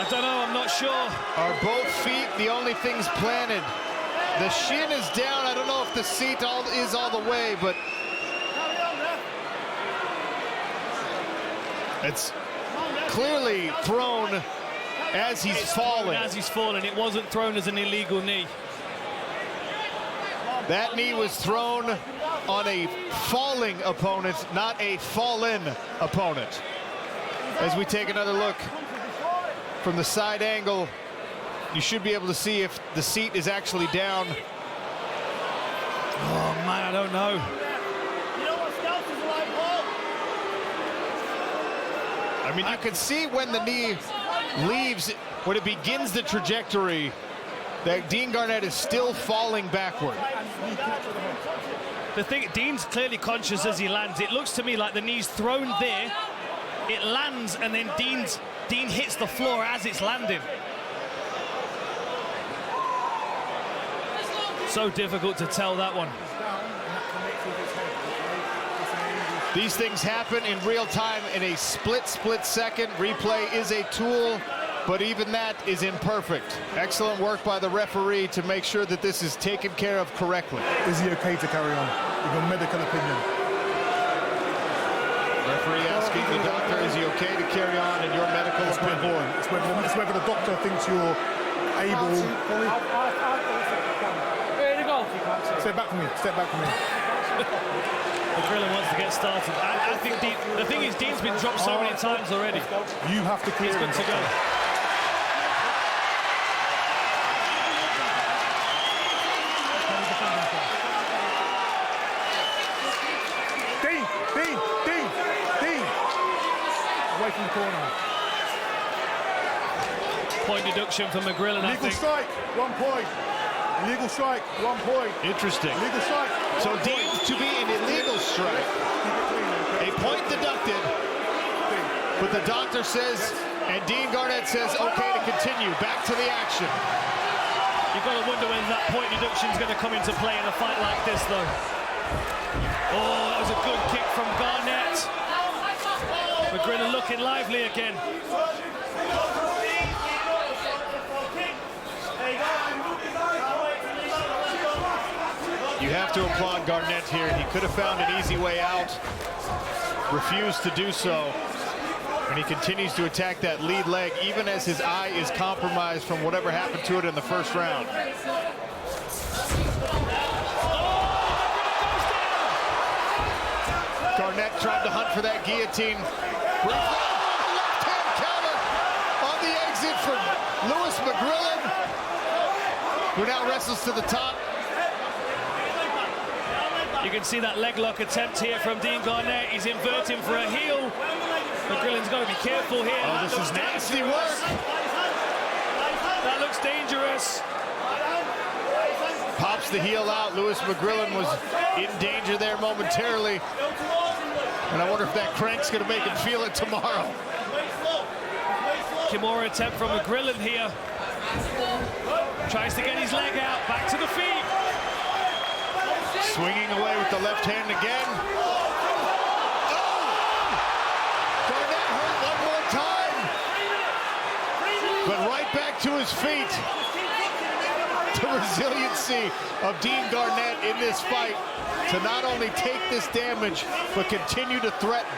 I don't know, I'm not sure. Are both feet the only things planted? The shin is down. I don't know if the seat is all the way, but it's clearly thrown as he's falling. As he's falling, it wasn't thrown as an illegal knee. That knee was thrown on a falling opponent, not a fallen opponent. As we take another look from the side angle, you should be able to see if the seat is actually down. Oh man, I don't know. I mean, you can see when the knee leaves, when it begins the trajectory, that Dean Garnett is still falling backward. The thing, Dean's clearly conscious as he lands. It looks to me like the knee's thrown there, it lands, and then Dean hits the floor as it's landing. So difficult to tell that one. These things happen in real time in a split second. Replay is a tool, but even that is imperfect. Excellent work by the referee to make sure that this is taken care of correctly. Is he okay to carry on? With your medical opinion. Referee asking the doctor, is he okay to carry on in your medical opinion? It's whether the doctor thinks you're able. Ready to go. Step back from me. Step back from me. McGrillen wants to get started. I think the thing is, Dean's been dropped so many times already. You have to clear him. He's good to go. Dean! Away from the corner. Point deduction for McGrillen, I think. Legal strike, 1 point. Illegal strike, 1 point. Interesting. Illegal strike. So deemed to be an illegal strike. A point deducted. But the doctor says, and Dean Garnett says, okay to continue. Back to the action. You've got to wonder when that point deduction is going to come into play in a fight like this, though. Oh, that was a good kick from Garnett. McGrillen looking lively again. You have to applaud Garnett here. He could have found an easy way out, refused to do so, and he continues to attack that lead leg even as his eye is compromised from whatever happened to it in the first round. Garnett tried to hunt for that guillotine. Left-hand counter on the exit from Louis McGrillen, who now wrestles to the top. You can see that leg lock attempt here from Dean Garnett. He's inverting for a heel. McGrillen's got to be careful here. Oh, this is nasty work. That looks dangerous. Pops the heel out. Louis McGrillen was in danger there momentarily. And I wonder if that crank's going to make him feel it tomorrow. Kimura attempt from McGrillen here. Tries to get his leg out. Back to the feet. Swinging away with the left hand again. Oh! Garnett hurt one more time. But right back to his feet. The resiliency of Dean Garnett in this fight to not only take this damage, but continue to threaten.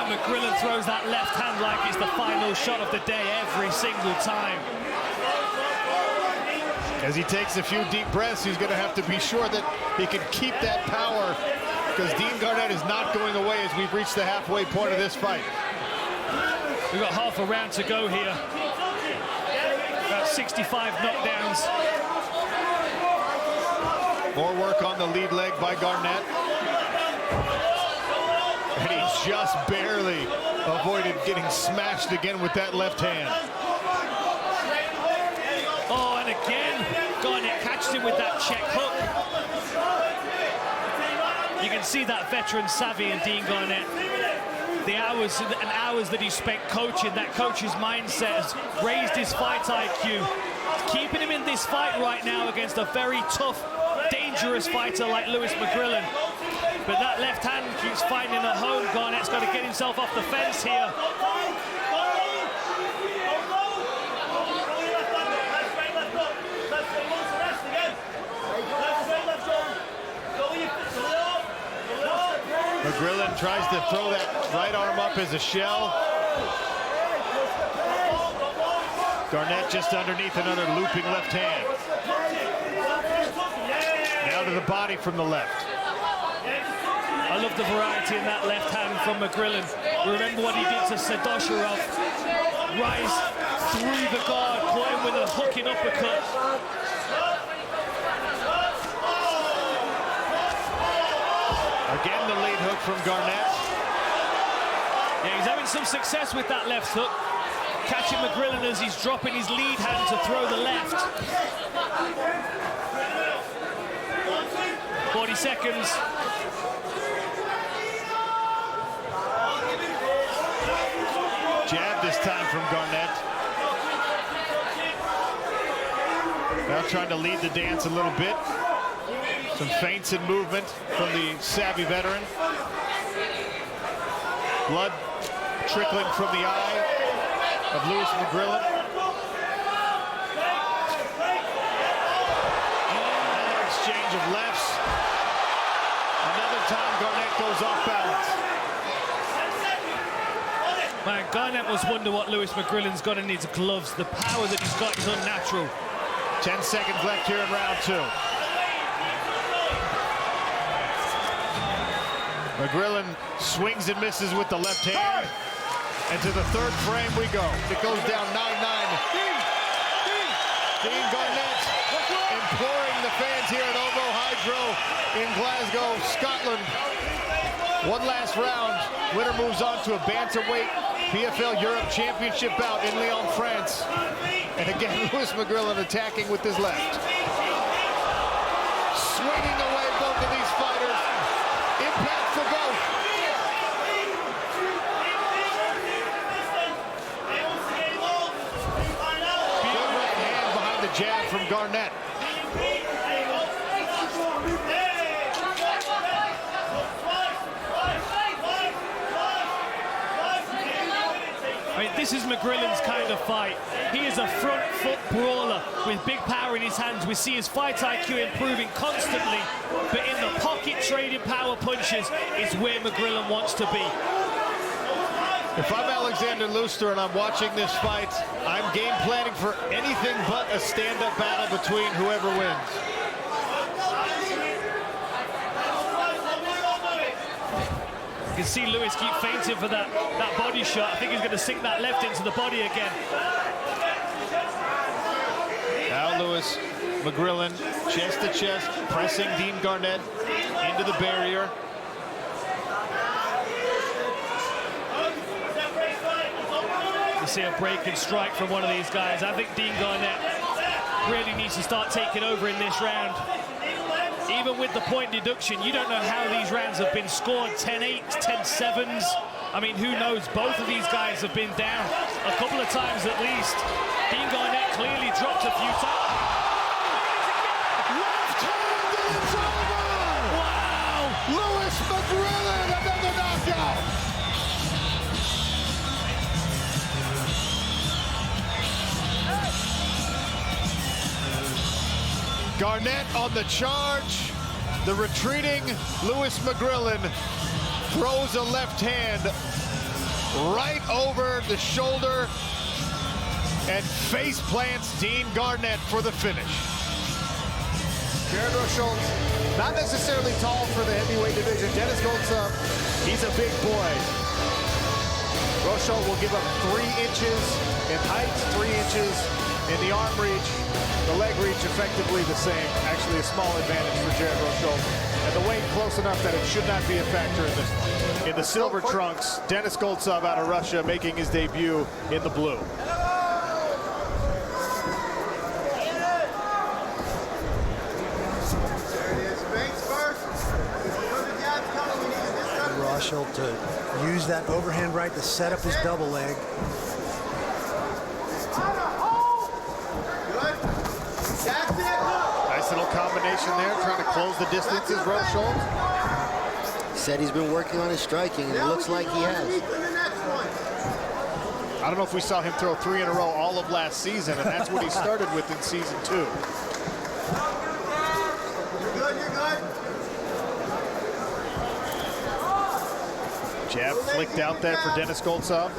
McGrillen throws that left hand like it's the final shot of the day every single time. As he takes a few deep breaths, he's going to have to be sure that he can keep that power, because Dean Garnett is not going away as we've reached the halfway point of this fight. We've got half a round to go here. About 65 knockdowns. More work on the lead leg by Garnett. And he just barely avoided getting smashed again with that left hand. Oh, and again, Garnett catches him with that check hook. You can see that veteran savvy in Dean Garnett. The hours and hours that he spent coaching, that coach's mindset has raised his fight IQ. Keeping him in this fight right now against a very tough, dangerous fighter like Louis McGrillen. But that left hand keeps finding a home. Garnett's got to get himself off the fence here. McGrillen tries to throw that right arm up as a shell. Garnett just underneath another looping left hand. Now to the body from the left. I love the variety in that left hand from McGrillen. Remember what he did to Sadosharov. Rise through the guard, caught him with a hooking uppercut. Again, the lead hook from Garnett. Yeah, he's having some success with that left hook. Catching McGrillen as he's dropping his lead hand to throw the left. 40 seconds. Jab this time from Garnett. Now trying to lead the dance a little bit. Some feints and movement from the savvy veteran. Blood trickling from the eye of Louis McGrillen. Another exchange of lefts. Another time Garnett goes off balance. Man, Garnett must wonder what Louis McGrillen's got in his gloves. The power that he's got is unnatural. 10 seconds left here in round 2. McGrillen swings and misses with the left hand. And to the third frame we go. It goes down 9-9. Dean Garnett imploring the fans here at Ovo Hydro in Glasgow, Scotland. One last round. Winner moves on to a bantamweight PFL Europe Championship bout in Lyon, France. And again, Louis McGrillen attacking with his left. Swinging away both of these fighters. Impact for both. Good right hand behind the jab from Garnett. I mean, this is McGrillen's kind of fight. He is a front foot brawler with big power in his hands. We see his fight IQ improving constantly, but in the pocket trading power punches is where McGrillen wants to be. If I'm Alexander Luster and I'm watching this fight, I'm game planning for anything but a stand-up battle between whoever wins. You can see Louis keep feinting for that body shot. I think he's going to sink that left into the body again. Now Louis McGrillen, chest to chest, pressing Dean Garnett into the barrier. You see a break and strike from one of these guys. I think Dean Garnett really needs to start taking over in this round. Even with the point deduction, you don't know how these rounds have been scored. 10-8s, 10-7s. I mean, who knows? Both of these guys have been down a couple of times at least. Dean Garnett clearly dropped a few times. Left hand, it's over! Wow! Louis McGrillen, another knockout! Garnett on the charge. The retreating Louis McGrillen throws a left hand right over the shoulder and face plants Dean Garnett for the finish. Jared Rochold, not necessarily tall for the heavyweight division. Dennis Goltz, he's a big boy. Rochold will give up 3 inches in height, 3 inches in the arm reach. The leg reach effectively the same. Actually a small advantage for Jared Rochold. And the weight close enough that it should not be a factor in this one. In the silver trunks, Denis Goltsov out of Russia making his debut in the blue. Rochold to use that overhand right to set up his double leg. Nice little combination there, trying to close the distances, Rochold. He said he's been working on his striking, and it looks like he has. I don't know if we saw him throw 3 in a row all of last season, and that's what he started with in season 2. You're good, you're good. Jab flicked out there for Denis Goltsov.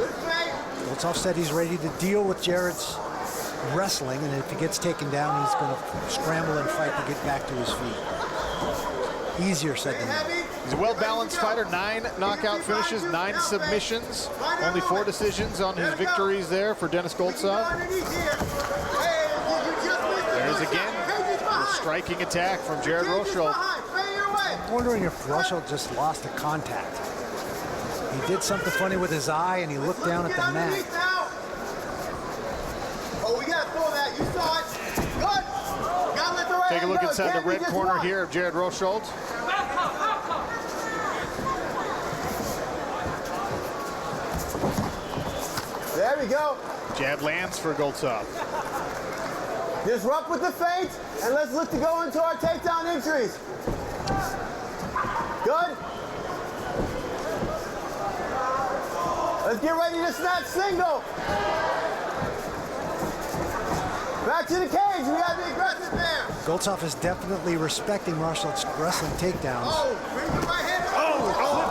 Goltsov said he's ready to deal with Jared's wrestling, and if he gets taken down, he's going to scramble and fight to get back to his feet. Easier said than done. He's a well-balanced fighter, 9 knockout finishes, 9 submissions, only 4 decisions on his victories there for Denis Goltsov. There's again the striking attack from Jared Rosholt. I'm wondering if Rosholt just lost a contact. He did something funny with his eye, and he looked down at the mat. Oh, we gotta throw that. You saw it. Good. Gotta let the right Take a look inside the red corner here of Jared Rosholt. There we go. Jab lands for Goltsov. Disrupt with the feint, and let's look to go into our takedown entries. Good. Let's get ready to snatch single. Back to the cage. We gotta be aggressive there. Goltsov is definitely respecting Rosholt's wrestling takedowns. Oh, bring the right hand.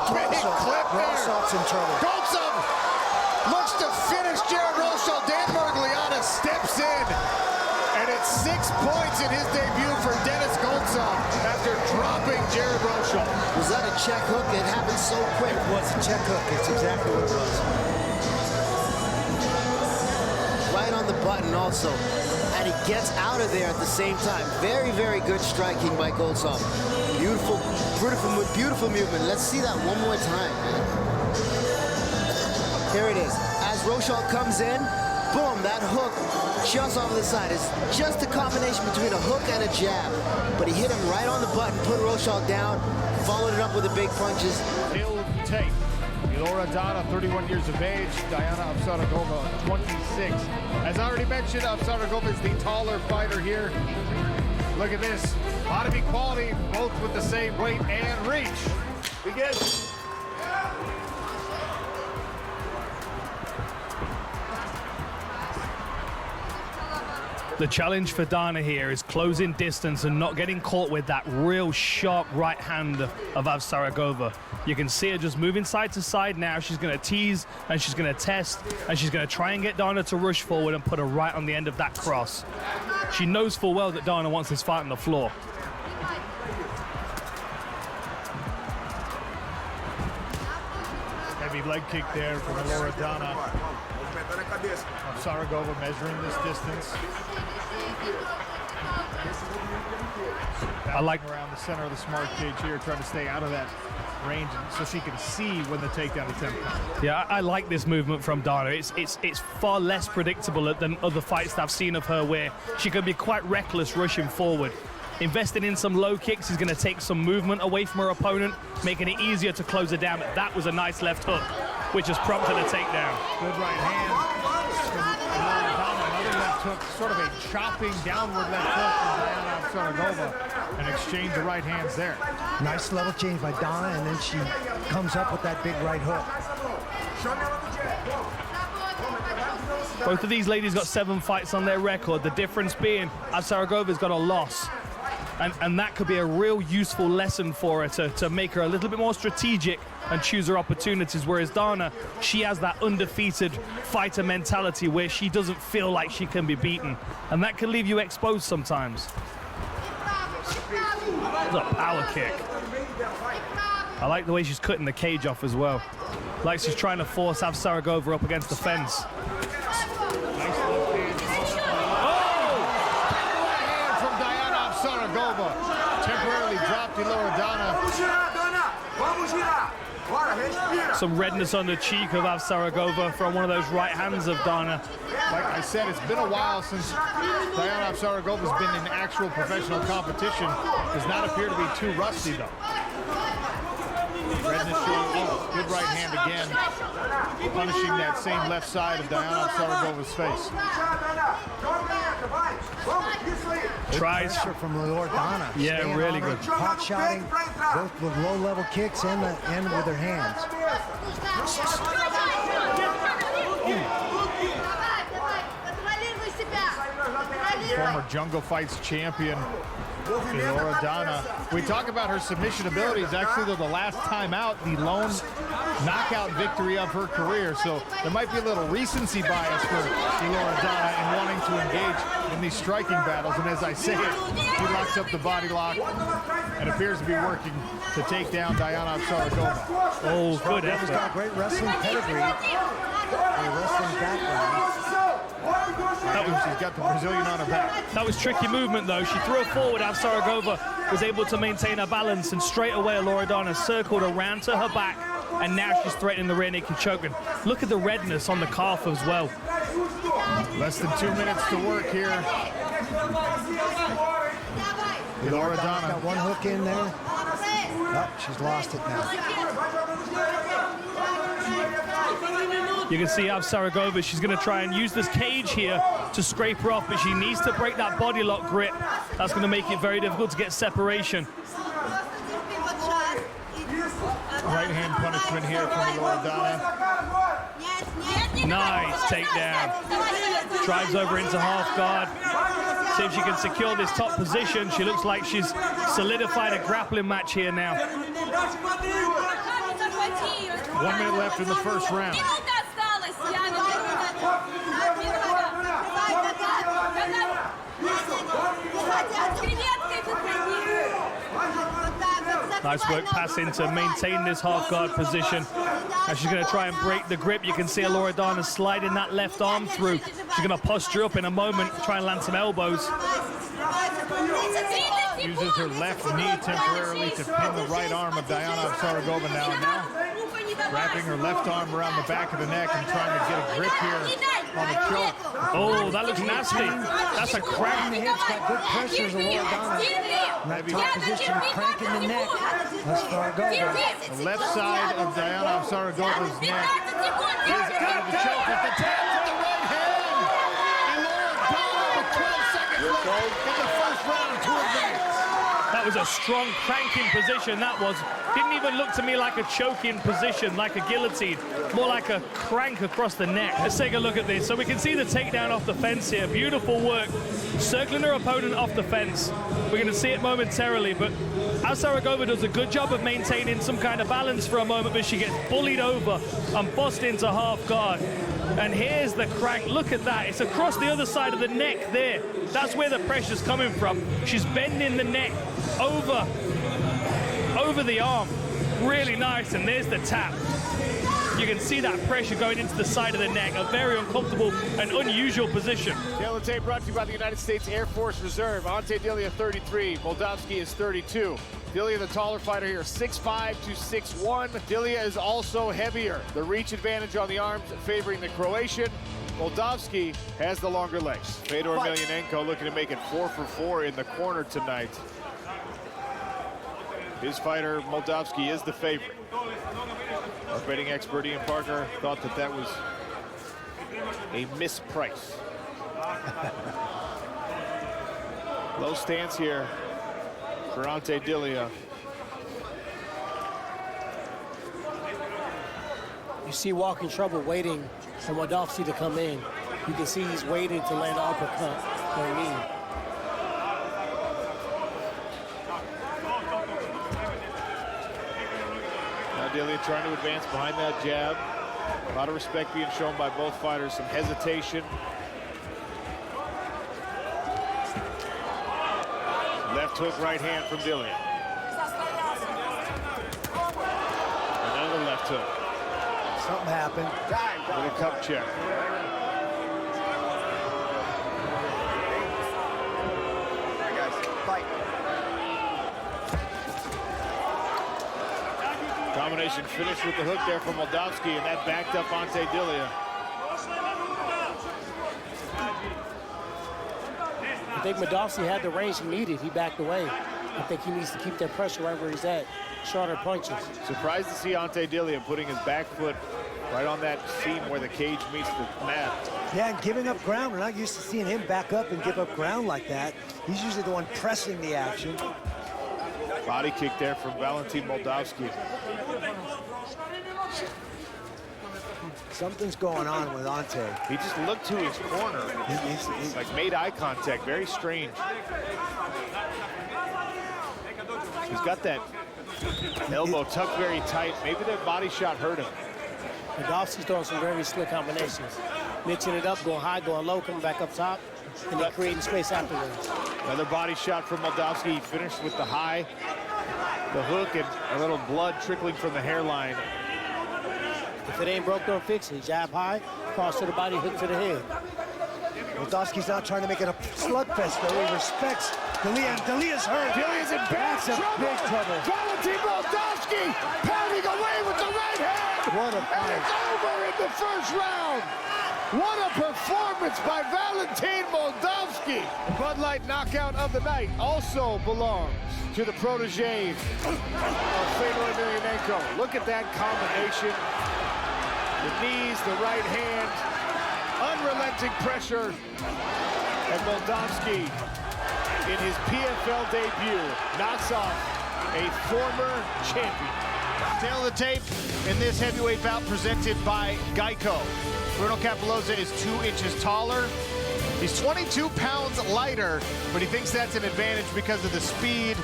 Big clip there. Rosholt's in trouble. Goltsov looks to finish Jared Rosholt. Dan Mergliana steps in. And it's 6 points in his debut for Denis Goltsov after dropping Jared Rosholt. Was that a check hook? It happened so quick. It was a check hook. It's exactly what it was. Right on the button also. And he gets out of there at the same time. Very, very good striking by Goltsov. Beautiful, beautiful movement. Let's see that one more time, man. Here it is. As Rosholt comes in, boom, that hook just off the side. It's just a combination between a hook and a jab. But he hit him right on the button, put Rosholt down, followed it up with the big punches. Tail tape. Loredana, 31 years of age. Diana Avsaragova, 26. As I already mentioned, Avsaragova is the taller fighter here. Look at this. A lot of equality, both with the same weight and reach. Begin. The challenge for Dana here is closing distance and not getting caught with that real sharp right hand of Avsaragova. You can see her just moving side to side now. She's going to tease and she's going to test and she's going to try and get Dana to rush forward and put her right on the end of that cross. She knows full well that Dana wants this fight on the floor. Heavy leg kick there from Loredana. Avsaragova measuring this distance. I like around the center of the smart cage here, trying to stay out of that range so she can see when the takedown attempt comes. Yeah, I like this movement from Dana. It's far less predictable than other fights that I've seen of her where she can be quite reckless rushing forward. Investing in some low kicks is going to take some movement away from her opponent, making it easier to close her down. But that was a nice left hook, which has prompted a takedown. Good right hand. Another left hook, sort of a chopping downward left hook from Diana Avsaragova, and exchange of right hands there. Nice level change by Dana, and then she comes up with that big right hook. Both of these ladies got 7 fights on their record. The difference being Avsaragova's got a loss. And that could be a real useful lesson for her to make her a little bit more strategic and choose her opportunities. Whereas Dana, she has that undefeated fighter mentality where she doesn't feel like she can be beaten. And that can leave you exposed sometimes. That's a power kick. I like the way she's cutting the cage off as well. Like she's trying to force Avsaragova up against the fence. Temporarily dropped the Loredana. Some redness on the cheek of Avsaragova from one of those right hands of Dana. Like I said, it's been a while since Diana Avsaragova's been in actual professional competition. Does not appear to be too rusty though. Redness showing. Oh, good right hand again, punishing that same left side of Diana Avsaragova's face. Tries from Loredana. Yeah, Staying really on good. Her, hot shotting, both with low-level kicks and with her hands. Former Jungle Fights champion Loredana. We talk about her submission abilities. Actually, though, the last time out, the lone knockout victory of her career. So there might be a little recency bias for Loredana in wanting to engage in these striking battles. And as I say it, he locks up the body lock and appears to be working to take down Diana Saragova. Oh, good effort. She's got a great wrestling pedigree, a wrestling background. She's got the Brazilian on her back. That was tricky movement, though. She threw it forward. Saragova was able to maintain her balance, and straight away Loredana circled around to her back, and now she's threatening the rear naked choke. And look at the redness on the calf as well. Less than 2 minutes to work here. Loredana got one hook in there. Oh, she's lost it now. You can see Saragova, she's going to try and use this cage here to scrape her off, but she needs to break that body lock grip. That's going to make it very difficult to get separation. Right hand punishment here from Loredana. Nice takedown. Drives over into half guard. See if she can secure this top position. She looks like she's solidified a grappling match here now. 1 minute left in the first round. Nice work passing to maintain this half guard position. And she's going to try and break the grip. You can see Loredana sliding that left arm through. She's going to posture up in a moment, try and land some elbows. Uses her left knee temporarily to pin the right arm of Diana Saragova now. And now wrapping her left arm around the back of the neck and trying to get a grip here on the choke. Oh, that looks nasty. That's a crack. The hips got good pressures of Loredana. In that top position, cranking the neck. That's Saragova. The left side of Diana Saragova's neck is out of the choke with the tap to the right hand. And Loredana with 12 seconds left in the first round to advance. That was a strong cranking position, that was. Didn't even look to me like a choking position, like a guillotine. More like a crank across the neck. Let's take a look at this. So we can see the takedown off the fence here. Beautiful work. Circling her opponent off the fence. We're going to see it momentarily, but Saragova does a good job of maintaining some kind of balance for a moment, but she gets bullied over and bossed into half guard. And here's the crank. Look at that. It's across the other side of the neck there. That's where the pressure's coming from. She's bending the neck over the arm. Really nice. And there's the tap. You can see that pressure going into the side of the neck. A very uncomfortable and unusual position. Taylor Tape brought to you by the United States Air Force Reserve. Ante Delia 33, Moldavsky is 32. Delia, the taller fighter here, 6'5" to 6'1". Delia is also heavier. The reach advantage on the arms favoring the Croatian. Moldavsky has the longer legs. Fedor Emelianenko looking to make it 4 for 4 in the corner tonight. His fighter, Moldavsky, is the favorite. Our betting expert, Ian Parker, thought that was a misprice. Low stance here for Ante Delia. You see Walking Trouble waiting for Moldavsky to come in. You can see he's waiting to land an uppercut or knee. Delia trying to advance behind that jab. A lot of respect being shown by both fighters. Some hesitation. Left hook, right hand from Delia. Another left hook. Something happened. With a cup check. Combination finished with the hook there from Moldavsky, and that backed up Ante Delia. I think Moldavsky had the range he needed. He backed away. I think he needs to keep that pressure right where he's at. Shorter punches. Surprised to see Ante Delia putting his back foot right on that seam where the cage meets the mat. Yeah, and giving up ground. We're not used to seeing him back up and give up ground like that. He's usually the one pressing the action. Body kick there from Valentin Moldavsky. Something's going on with Ante. He just looked to his corner. He's like made eye contact. Very strange. He's got that elbow tucked very tight. Maybe that body shot hurt him. Moldavski's throwing some very slick combinations. Mixing it up, going high, going low, coming back up top, and then creating space afterwards. Another body shot from Moldavski. He finished with the high, the hook, and a little blood trickling from the hairline. If it ain't broke, don't fix it. Jab high, cross to the body, hook to the head. Moldavski's not trying to make it a slugfest, though. He respects D'Elia, and D'Elia's hurt. D'Elia's in bad trouble. Big trouble. Valentin Moldavski pounding away with the right hand. What a And fight. it's over in the first round. What a performance by Valentin Moldavski. The Bud Light knockout of the night also belongs to the protege of Fedor Emelianenko. Look at that combination. The knees, the right hand, unrelenting pressure. And Moldavski, in his PFL debut, knocks off a former champion. Tail of the tape in this heavyweight bout presented by Geico. Bruno Cappelozza is 2 inches taller. He's 22 pounds lighter, but he thinks that's an advantage because of the speed.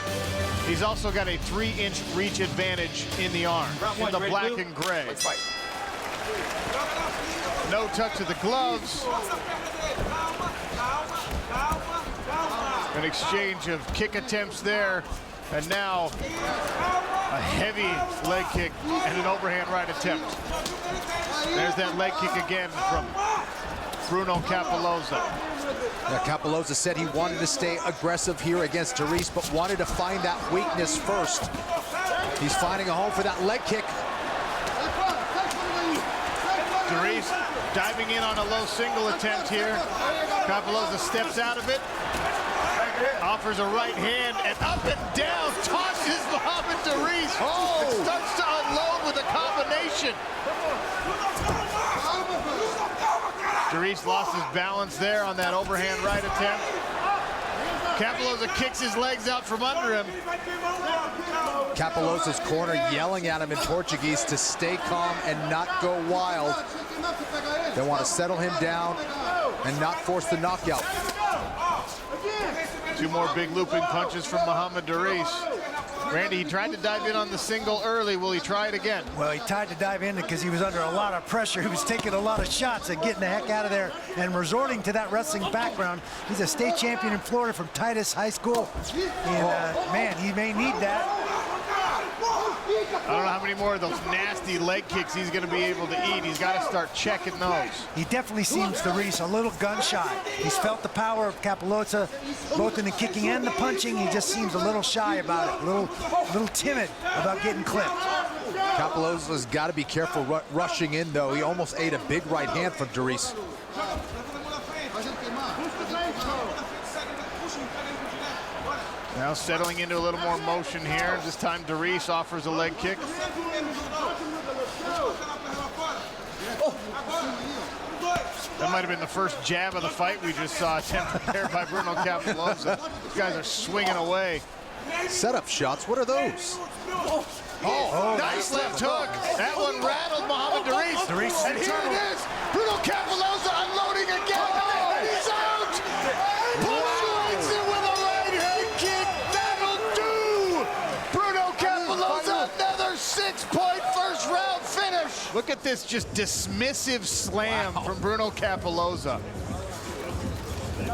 He's also got a 3-inch reach advantage in the arm, in the black and gray. No touch of the gloves. An exchange of kick attempts there, and now a heavy leg kick and an overhand right attempt. There's that leg kick again from Bruno Cappelozza. Yeah, Cappelozza said he wanted to stay aggressive here against Darius, but wanted to find that weakness first. He's finding a home for that leg kick. Darius diving in on a low single attempt here. Cappelozza steps out of it, offers a right hand, and up and down, tosses Mohamed Darius. Oh! And starts to unload with a combination. Darius lost his balance there on that overhand right attempt. Cappelozza kicks his legs out from under him. Cappelozza's corner yelling at him in Portuguese to stay calm and not go wild. They want to settle him down and not force the knockout. 2 more big looping punches from Mohamed Darius. Randy, he tried to dive in on the single early. Will he try it again? Well, he tried to dive in because he was under a lot of pressure. He was taking a lot of shots and getting the heck out of there and resorting to that wrestling background. He's a state champion in Florida from Titus High School. And, man, he may need that. I don't know how many more of those nasty leg kicks he's going to be able to eat. He's got to start checking those. He definitely seems, Darius, a little gun-shy. He's felt the power of Cappelozza, both in the kicking and the punching. He just seems a little shy about it, a little timid about getting clipped. Cappelozza's got to be careful rushing in, though. He almost ate a big right hand from Darius. Now settling into a little more motion here. This time Darius offers a leg kick. That might have been the first jab of the fight we just saw attempted there by Bruno Cappelozza. These guys are swinging away. Setup shots, what are those? Oh, nice left hook. That one rattled Mohamed Darius. And here it is. Bruno Cappelozza unloading again. Oh, and he's out. Punctuates it with a right hand kick. That'll do. Bruno Cappelozza, another 6-point first round finish. Look at this just dismissive slam from Bruno Cappelozza.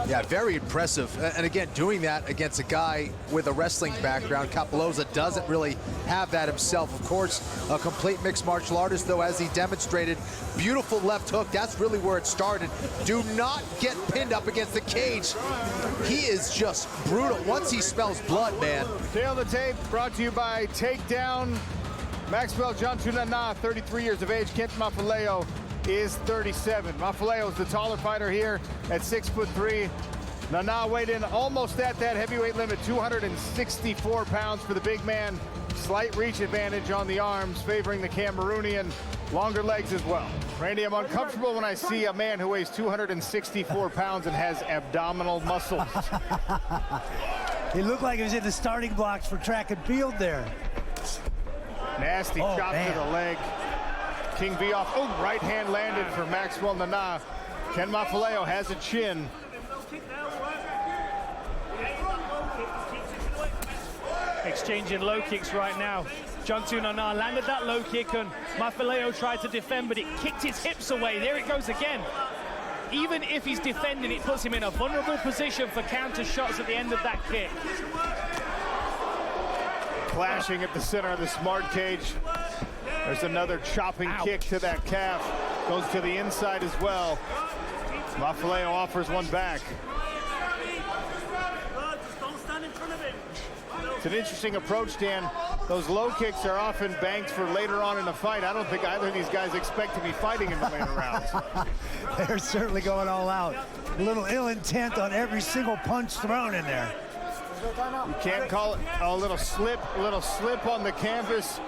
Yeah, very impressive. And again, doing that against a guy with a wrestling background. Cappelozza doesn't really have that himself. Of course, a complete mixed martial artist, though, as he demonstrated. Beautiful left hook. That's really where it started. Do not get pinned up against the cage. He is just brutal. Once he smells blood, man. Tail of the tape brought to you by Takedown. Maxwell John Tunana, 33 years of age. Kent Mafaleo is 37. Mafaleo is the taller fighter here at 6'3". Nana weighed in almost at that heavyweight limit, 264 pounds for the big man. Slight reach advantage on the arms, favoring the Cameroonian. Longer legs as well. Randy, I'm uncomfortable when I see a man who weighs 264 pounds and has abdominal muscles. He looked like he was in the starting blocks for track and field there. Nasty chop to the leg. King V off. Oh, right hand landed for Maxwell Nana. Ken Mafaleo has a chin. Exchanging low kicks right now. Jansu Nana landed that low kick and Mafileo tried to defend, but it kicked his hips away. There it goes again. Even if he's defending, it puts him in a vulnerable position for counter shots at the end of that kick. Clashing at the center of the smart cage. There's another chopping kick to that calf. Goes to the inside as well. Mafileo offers one back. It's an interesting approach, Dan. Those low kicks are often banked for later on in the fight. I don't think either of these guys expect to be fighting in the later rounds. They're certainly going all out. A little ill intent on every single punch thrown in there. You can't call it a little slip on the canvas.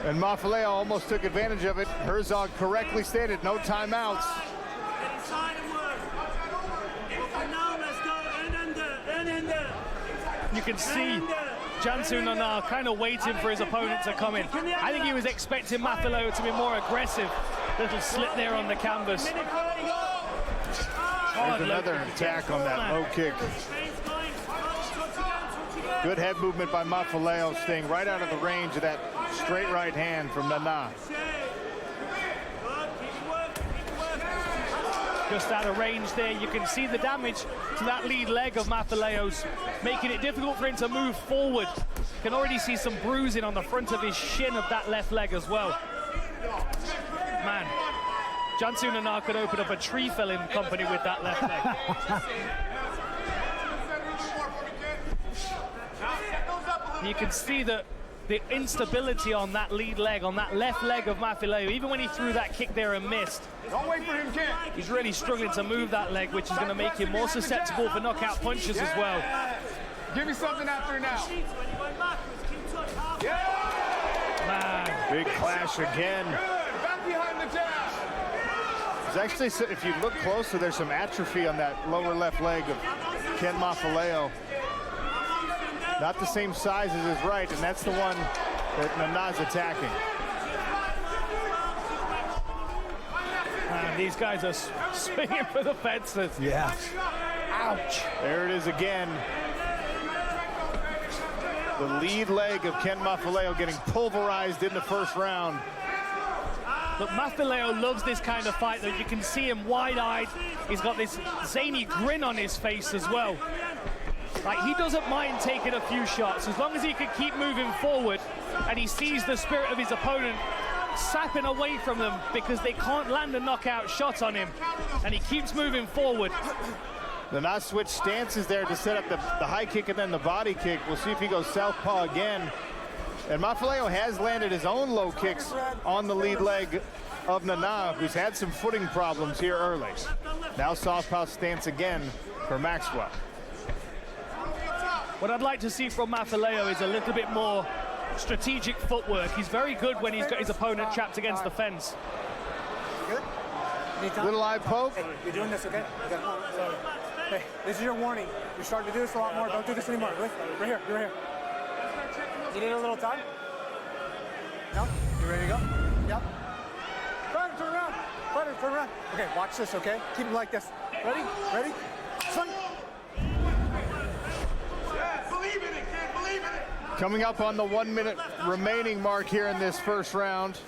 And Mafileo almost took advantage of it. Herzog correctly stated, no timeouts. You can see Jansu Nana kind of waiting for his opponent to come in. I think he was expecting Mafileo to be more aggressive. Little slip there on the canvas. There's another attack on that low kick. Good head movement by Mafileo, staying right out of the range of that straight right hand from Nana. Just out of range there, you can see the damage to that lead leg of Mafileo's, making it difficult for him to move forward. You can already see some bruising on the front of his shin of that left leg as well. Man, Jansu Nana could open up a tree felling company with that left leg. You can see the instability on that lead leg, on that left leg of Mafileo. Even when he threw that kick there and missed, don't wait for him, kid. He's really struggling to move that leg, which is going to make him more susceptible for knockout punches as well. Give me something after now. Man. Big clash again. Good. Back behind the jab. There's actually, if you look closer, there's some atrophy on that lower left leg of Ken Mafileo. Not the same size as his right, and that's the one that Nana's attacking. Man, these guys are swinging for the fences. Yeah. Ouch. There it is again. The lead leg of Ken Mafileo getting pulverized in the first round. But Mafileo loves this kind of fight, though. You can see him wide-eyed. He's got this zany grin on his face as well. Like, he doesn't mind taking a few shots as long as he can keep moving forward and he sees the spirit of his opponent sapping away from them because they can't land a knockout shot on him, and he keeps moving forward. Nana switched stances there to set up the high kick and then the body kick. We'll see if he goes southpaw again. And Mafileo has landed his own low kicks on the lead leg of Nana, who's had some footing problems here early. Now southpaw stance again for Maxwell. What I'd like to see from Mafileo is a little bit more strategic footwork. He's very good when he's got his opponent trapped against the fence. Good? Little eye poke. Hey, you're doing this, okay? Hey, this is your warning. You're starting to do this a lot more. Don't do this anymore. Right here, you're right here. You need a little time? No? You ready to go? Yep. Fighter, turn around. Fighter, turn around. Okay, watch this, okay? Keep it like this. Ready? Ready? Swing. Coming up on the 1 minute remaining mark here in this first round.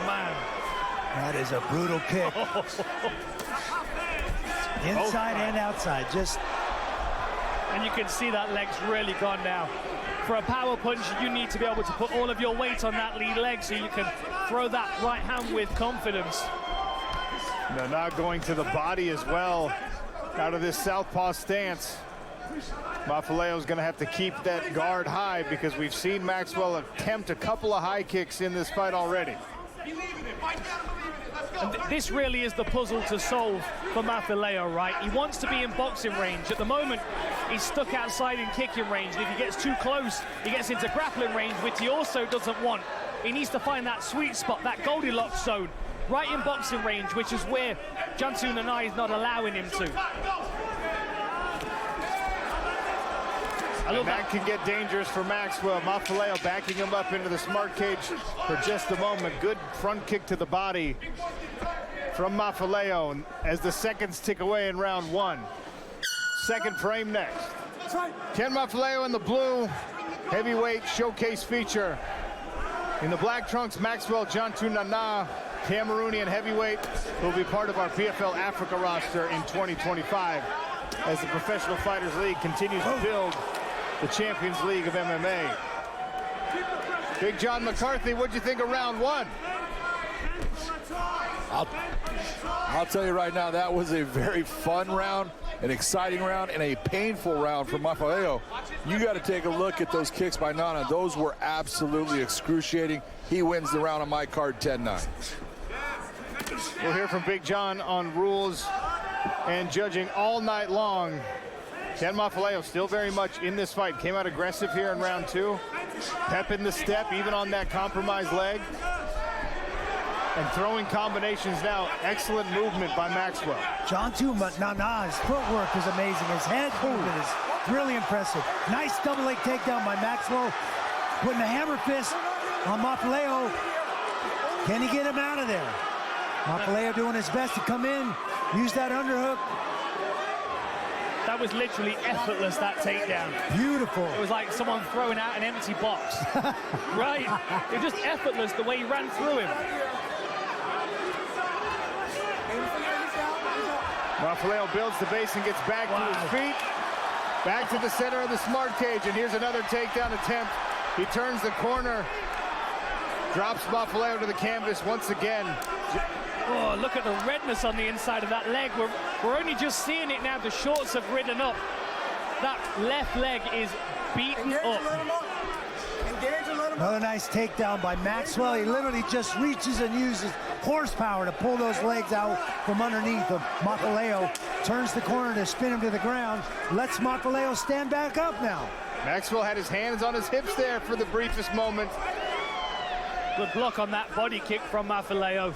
Man. That is a brutal kick. Inside and outside, just. And you can see that leg's really gone now. For a power punch, you need to be able to put all of your weight on that lead leg so you can throw that right hand with confidence. Nana going to the body as well out of this southpaw stance. Mafileo's going to have to keep that guard high because we've seen Maxwell attempt a couple of high kicks in this fight already. And this really is the puzzle to solve for Mafileo, right? He wants to be in boxing range. At the moment, he's stuck outside in kicking range. And if he gets too close, he gets into grappling range, which he also doesn't want. He needs to find that sweet spot, that Goldilocks zone, right in boxing range, which is where Jansu Nana is not allowing him to. And that can get dangerous for Maxwell. Mafileo backing him up into the smart cage for just a moment. Good front kick to the body from Mafileo as the seconds tick away in round one. Second frame next. Ken Mafaleo in the blue heavyweight showcase feature. In the black trunks, Maxwell Jantu Nana, Cameroonian heavyweight, who will be part of our PFL Africa roster in 2025 as the Professional Fighters League continues to build the Champions League of MMA. Big John McCarthy, what'd you think of round one? I'll tell you right now, that was a very fun round, an exciting round, and a painful round for Mafaleo. You got to take a look at those kicks by Nana. Those were absolutely excruciating. He wins the round on my card 10-9. We'll hear from Big John on rules and judging all night long. Ken Mafaleo still very much in this fight. Came out aggressive here in round two. Pep in the step, even on that compromised leg. And throwing combinations now. Excellent movement by Maxwell. Jantu Nana's footwork is amazing. His head movement is really impressive. Nice double leg takedown by Maxwell. Putting a hammer fist on Mafaleo. Can he get him out of there? Mafaleo doing his best to come in, use that underhook. That was literally effortless, that takedown. Beautiful. It was like someone throwing out an empty box. Right? It was just effortless the way he ran through him. Mafaleo builds the base and gets back to his feet. Back to the center of the smart cage, and here's another takedown attempt. He turns the corner, drops Mafaleo to the canvas once again. Oh, look at the redness on the inside of that leg. We're only just seeing it now. The shorts have ridden up. That left leg is beaten up. Another nice takedown by Maxwell. He literally just reaches and uses horsepower to pull those legs out from underneath him. Mafaleo turns the corner to spin him to the ground. Lets Mafaleo stand back up now. Maxwell had his hands on his hips there for the briefest moment. Good block on that body kick from Mafaleo.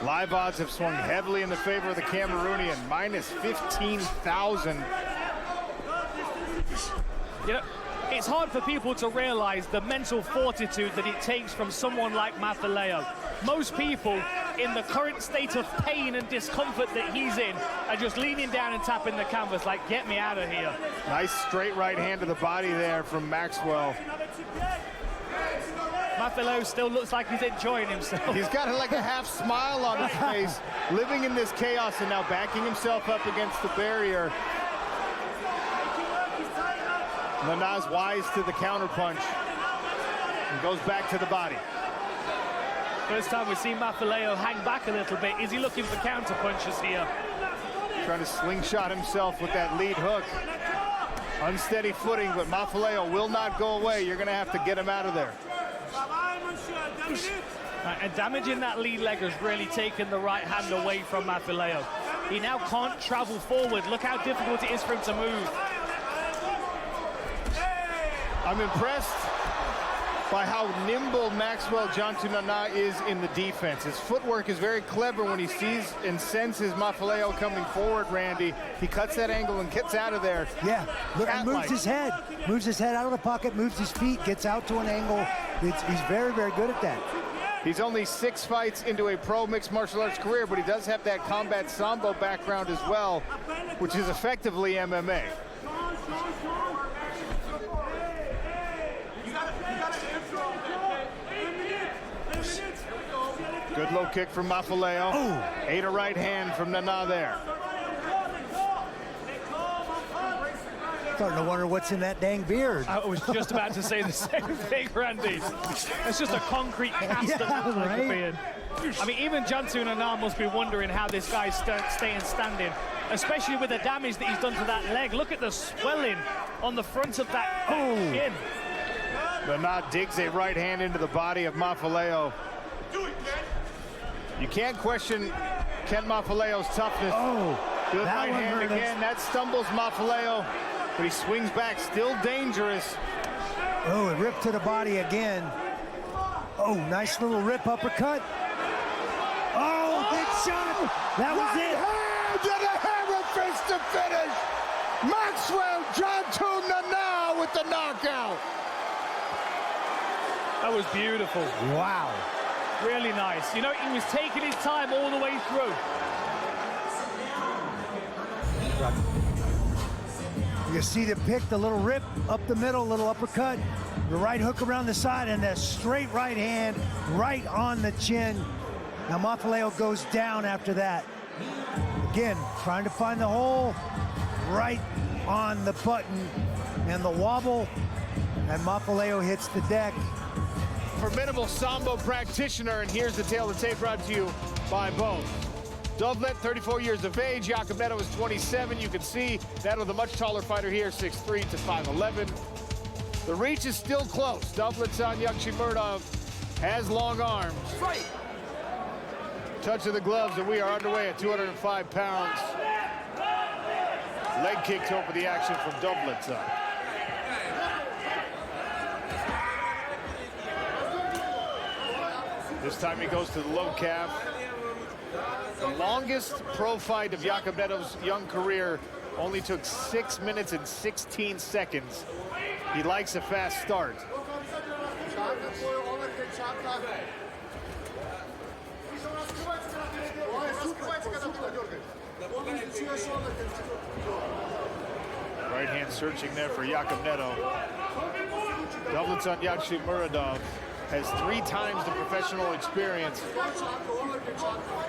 Live odds have swung heavily in the favor of the Cameroonian, minus 15,000. You know, it's hard for people to realize the mental fortitude that it takes from someone like Mafaleo. Most people in the current state of pain and discomfort that he's in are just leaning down and tapping the canvas like, get me out of here. Nice straight right hand to the body there from Maxwell. Mafaleo still looks like he's enjoying himself. He's got like a half smile on his face, living in this chaos and now backing himself up against the barrier. Nana's wise to the counterpunch and goes back to the body. First time we've seen Mafaleo hang back a little bit. Is he looking for counterpunches here? Trying to slingshot himself with that lead hook. Unsteady footing, but Mafaleo will not go away. You're going to have to get him out of there. And damaging that lead leg has really taken the right hand away from Mafaleo. He now can't travel forward. Look how difficult it is for him to move. I'm impressed by how nimble Maxwell Jantu Nana is in the defense. His footwork is very clever when he sees and senses Mafaleo coming forward, Randy. He cuts that angle and gets out of there. Yeah, and moves his head. Moves his head out of the pocket, moves his feet, gets out to an angle. He's very, very good at that. He's only 6 fights into a pro mixed martial arts career, but he does have that combat sambo background as well, which is effectively MMA. Good low kick from Mafaleo. Oh. Ate a right hand from Nana there. Starting to wonder what's in that dang beard. I was just about to say the same thing, Randy. It's just a concrete cast that looks like a beard. I mean, even Jantu Nana must be wondering how this guy's staying standing, especially with the damage that he's done to that leg. Look at the swelling on the front of that shin. Nana digs a right hand into the body of Mafaleo. You can't question Ken Mafaleo's toughness. Good right hand again. That stumbles Mafaleo, but he swings back, still dangerous. Oh, it ripped to the body again. Oh, nice little rip uppercut. Oh, big shot. That was it. Hand to the hammer fist to finish. Maxwell Jantu Nana with the knockout. That was beautiful. Wow. Really nice. You know, he was taking his time all the way through. You see the pick, the little rip up the middle, little uppercut, the right hook around the side, and the straight right hand right on the chin. Now Mafaleo goes down after that. Again, trying to find the hole, right on the button, and the wobble, and Mafaleo hits the deck. Formidable Sambo practitioner, and here's the tail of the tape brought to you by Bones. Dovlet, 34 years of age. Jacob Neto is 27. You can see that with a much taller fighter here, 6'3" to 5'11". The reach is still close. Dovlet's on Yukhshimurdov has long arms. Touch of the gloves, and we are underway at 205 pounds. Leg kick to open the action from Dovlet's up. This time he goes to the low calf. The longest pro fight of Jacob Neto's young career only took 6 minutes and 16 seconds. He likes a fast start. Right hand searching there for Jacob Neto. Dovlet's on Yukhshimurdov. Has 3 times the professional experience.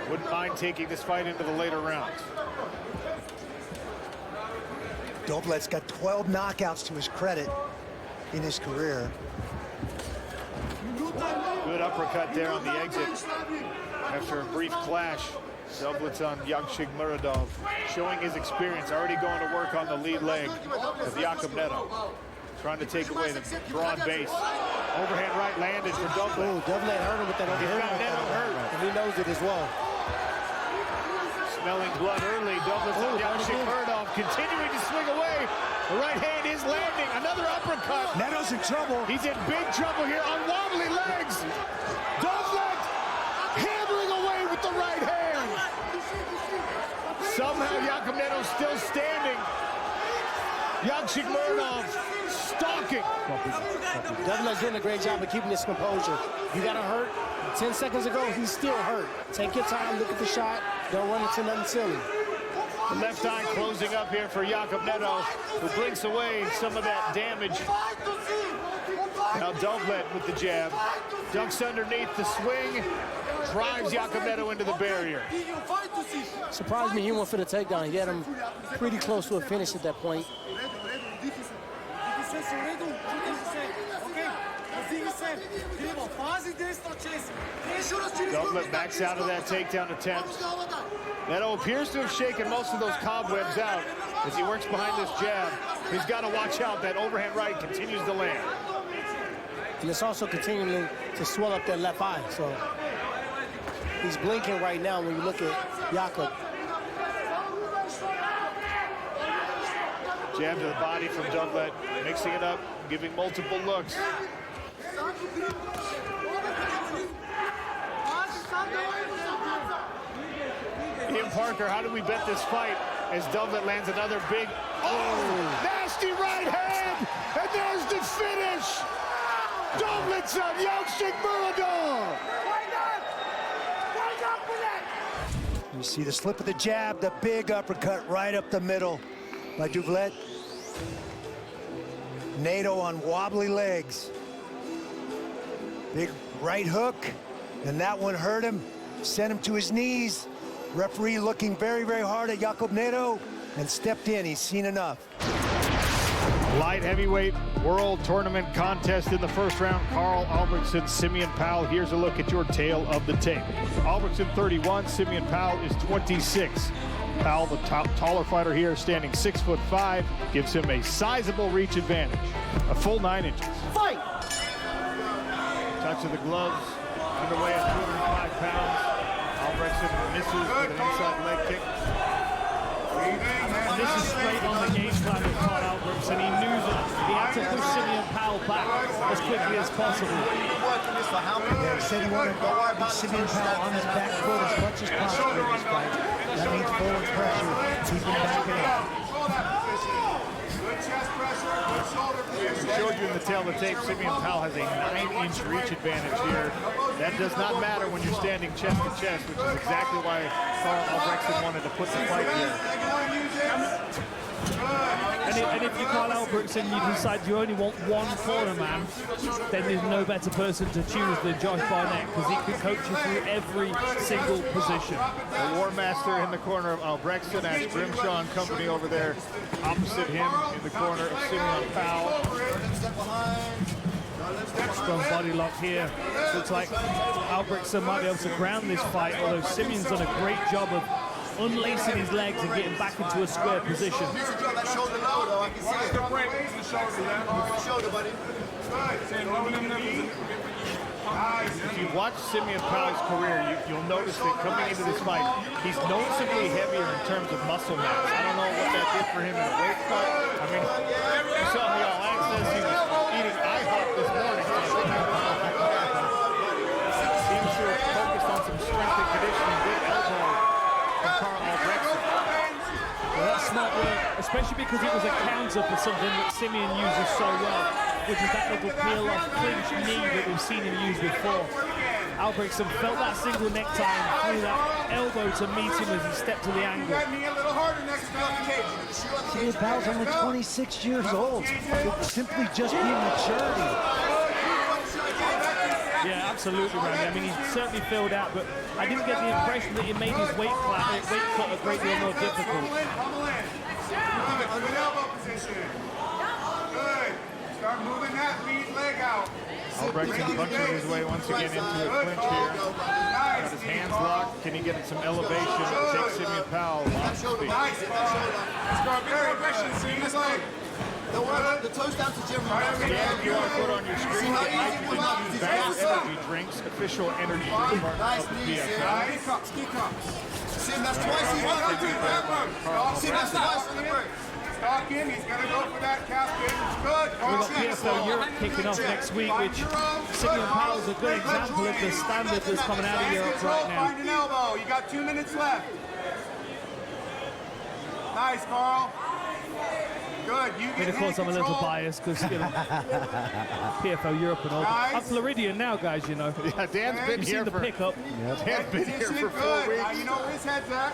Wouldn't mind taking this fight into the later rounds. Dovlet's got 12 knockouts to his credit in his career. Good uppercut there on the exit. After a brief clash, Dovlet's on Yukhshimurdov, showing his experience, already going to work on the lead leg of Jacob Neto. Trying to take away the broad base. Overhand right landed for Dovlet. Oh, Dovlet hurt him with that overhand. He's got Neto hurt. And he knows it as well. Smelling blood early. Dovlet's on Yukhshimurdov, continuing to swing away. The right hand is landing. Another uppercut. Neto's in trouble. He's in big trouble here on wobbly legs. Dovlet hammering away with the right hand. Somehow Jacob Neto still standing. Yukhshimurdov stalking. Dovlet's doing a great job of keeping his composure. You got him hurt. 10 seconds ago, he's still hurt. Take your time, look at the shot. Don't run into nothing silly. The left eye closing up here for Jacob Neto, who brings away some of that damage. Now Dovlet with the jab. Ducks underneath the swing. Drives Jacob Neto into the barrier. Surprised me he went for the takedown. He had him pretty close to a finish at that point. Dovlet backs out of that takedown attempt. Neto appears to have shaken most of those cobwebs out as he works behind this jab. He's got to watch out. That overhand right continues to land. And it's also continuing to swell up that left eye. So he's blinking right now when you look at Jacob. Jab to the body from Dovlet, mixing it up, giving multiple looks. Ian Parker, how do we bet this fight as Dovlet lands another big, nasty right hand, and there's the finish. Dovlet's on Yukhshimurdov. You see the slip of the jab, the big uppercut right up the middle by Dovlet. Neto on wobbly legs. Big right hook, and that one hurt him, sent him to his knees. Referee looking very, very hard at Jacob Neto and stepped in. He's seen enough. Light heavyweight world tournament contest in the first round. Carl Albrechtsen, Simeon Powell. Here's a look at your tail of the tape. Albrechtsen 31, Simeon Powell is 26. Powell, the taller fighter here, standing 6'5", gives him a sizable reach advantage, a full 9 inches. Fight! Touch of the gloves, underway at 205 pounds. Albrechtsen misses with an inside leg kick. And this is straight on the game plan of Carl Albrechtsen. He knew that he had to push Simeon Powell back as quickly as possible. Yeah, he said he wanted to beat Simeon Powell on his back foot as much as possible in this fight. That means forward pressure, keep him backing up. We showed you in the tail of the tape, Simeon Powell has a 9-inch reach advantage here. That does not matter when you're standing chest to chest, which is exactly why Carl Albrechtsen wanted to put the fight here. And if you call Albrechtson, you decide you only want one corner man, then there's no better person to choose than Josh Barnett, because he can coach you through every single position. The War Master in the corner of Albrechtson, as Grimshaw and company over there opposite him in the corner of Simeon Powell. Strong body lock here. Looks like Albrechtson might be able to ground this fight, although Simeon's done a great job of unlacing his legs and getting back into a square position. If you watch Simeon Powell's career, you'll notice that coming into this fight, he's noticeably heavier in terms of muscle mass. I don't know what that did for him in the weight cut. I mean, you saw me All Access, he was eating IHOP this morning. Seems to have focused on some strength and conditioning with elbow from Carl Albrechtson. Well, that's smart work, especially because it was a counter for something that Simeon uses so well, which is that little peel-off clinch knee that we've seen him use before. Albrechtson felt that single neck tie and threw that elbow to meet him as he stepped to the angle. Simeon Powell's only 26 years old. It's simply just being maturity. Yeah, absolutely, Randy. I mean, he certainly filled out, but I didn't get the impression that it made his weight cut a great deal more difficult. Start moving that lead leg out. Albrechtson punching his way once again into a clinch here. Got his hands locked. Can he get some elevation? Take Simeon Powell off his feet. Start very aggression. See this leg. The toes down to Jim. Yeah, if you want to put on your screen, Advanced Energy Drinks, official energy drink partner of the PFL. Ski cups. See him, that's twice he's on the break. See him, that's twice on the break. Stock in, he's going to go for that casket. Good. We've got PFL Europe kicking off next week, which Simeon Powell's a good example of the standard that's coming out of Europe right now. Find an elbow. You got 2 minutes left. Nice, Carl. Good. You And of course, I'm a little biased because, you know, PFL Europe and all. I'm Floridian now, guys, you know. Yeah, Dan's been here for the pickup. Dan's been here for 4 weeks. You know where his head's at.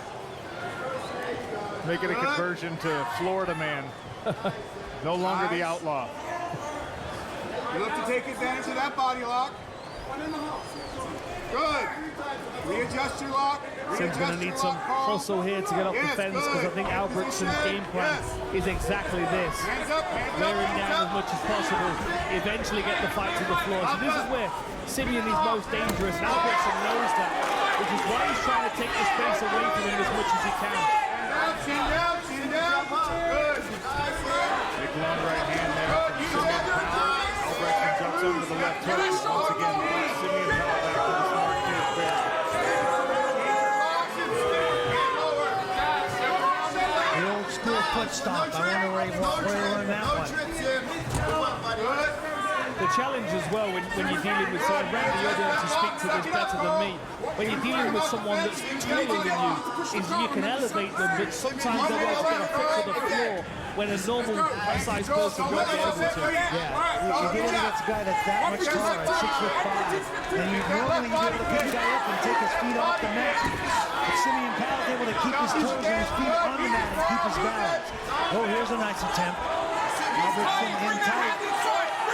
Making a conversion to Florida man. No longer the outlaw. You look to take advantage of that body lock. Good. Readjust your lock. Sim's going to need some hustle here to get off the fence, because I think Albrechtson's game plan is exactly this. Wear him down as much as possible, eventually get the fight to the floor. So this is where Simeon is most dangerous, and Albrechtson knows that, which is why he's trying to take the space away from him as much as he can. Chin down, chin down. Good. Big long right hand there from Simeon Powell. Albrechtson jumps over the left hook. Once again, Simeon Powell back to the smart kid there. The old school foot stomp. I wonder where he learned that one. The challenge as well when you're dealing with someone, Randy, you'll be able to speak to this better than me. When you're dealing with someone that's taller than you, is you can elevate them, but sometimes they're able to get a foot to the floor when a normal size person won't be able to. Yeah, you're dealing against a guy that's that much taller at 6'5", and you normally be able to pick a guy up and take his feet off the mat. But Simeon Powell's able to keep his toes and his feet on the mat and keep his balance. Oh, here's a nice attempt. Albrechtson in tight.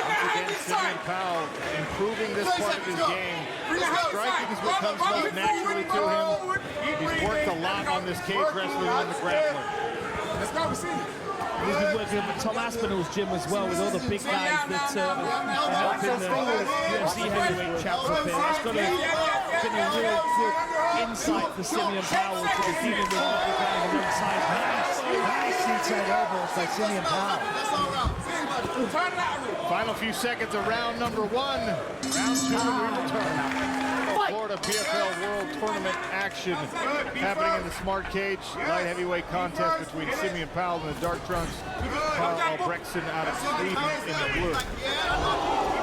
Once again, Simeon Powell improving this part of his game. Striking is what comes most naturally to him. He's worked a lot on this cage wrestling and the grappling. Let's go, we see it. He's been working at Tom Aspinall's gym as well with all the big guys that are helping the UFC heavyweight champs up here. It's been a real good insight for Simeon Powell to be dealing with all the guys alongside him. Nice inside elbows by Simeon Powell. Final few seconds of round number 1. Round 2, we return. Florida PFL World Tournament action happening in the Smart Cage light heavyweight contest between Simeon Powell in the dark trunks, Carl Albrechtson out of Sweden in the blue.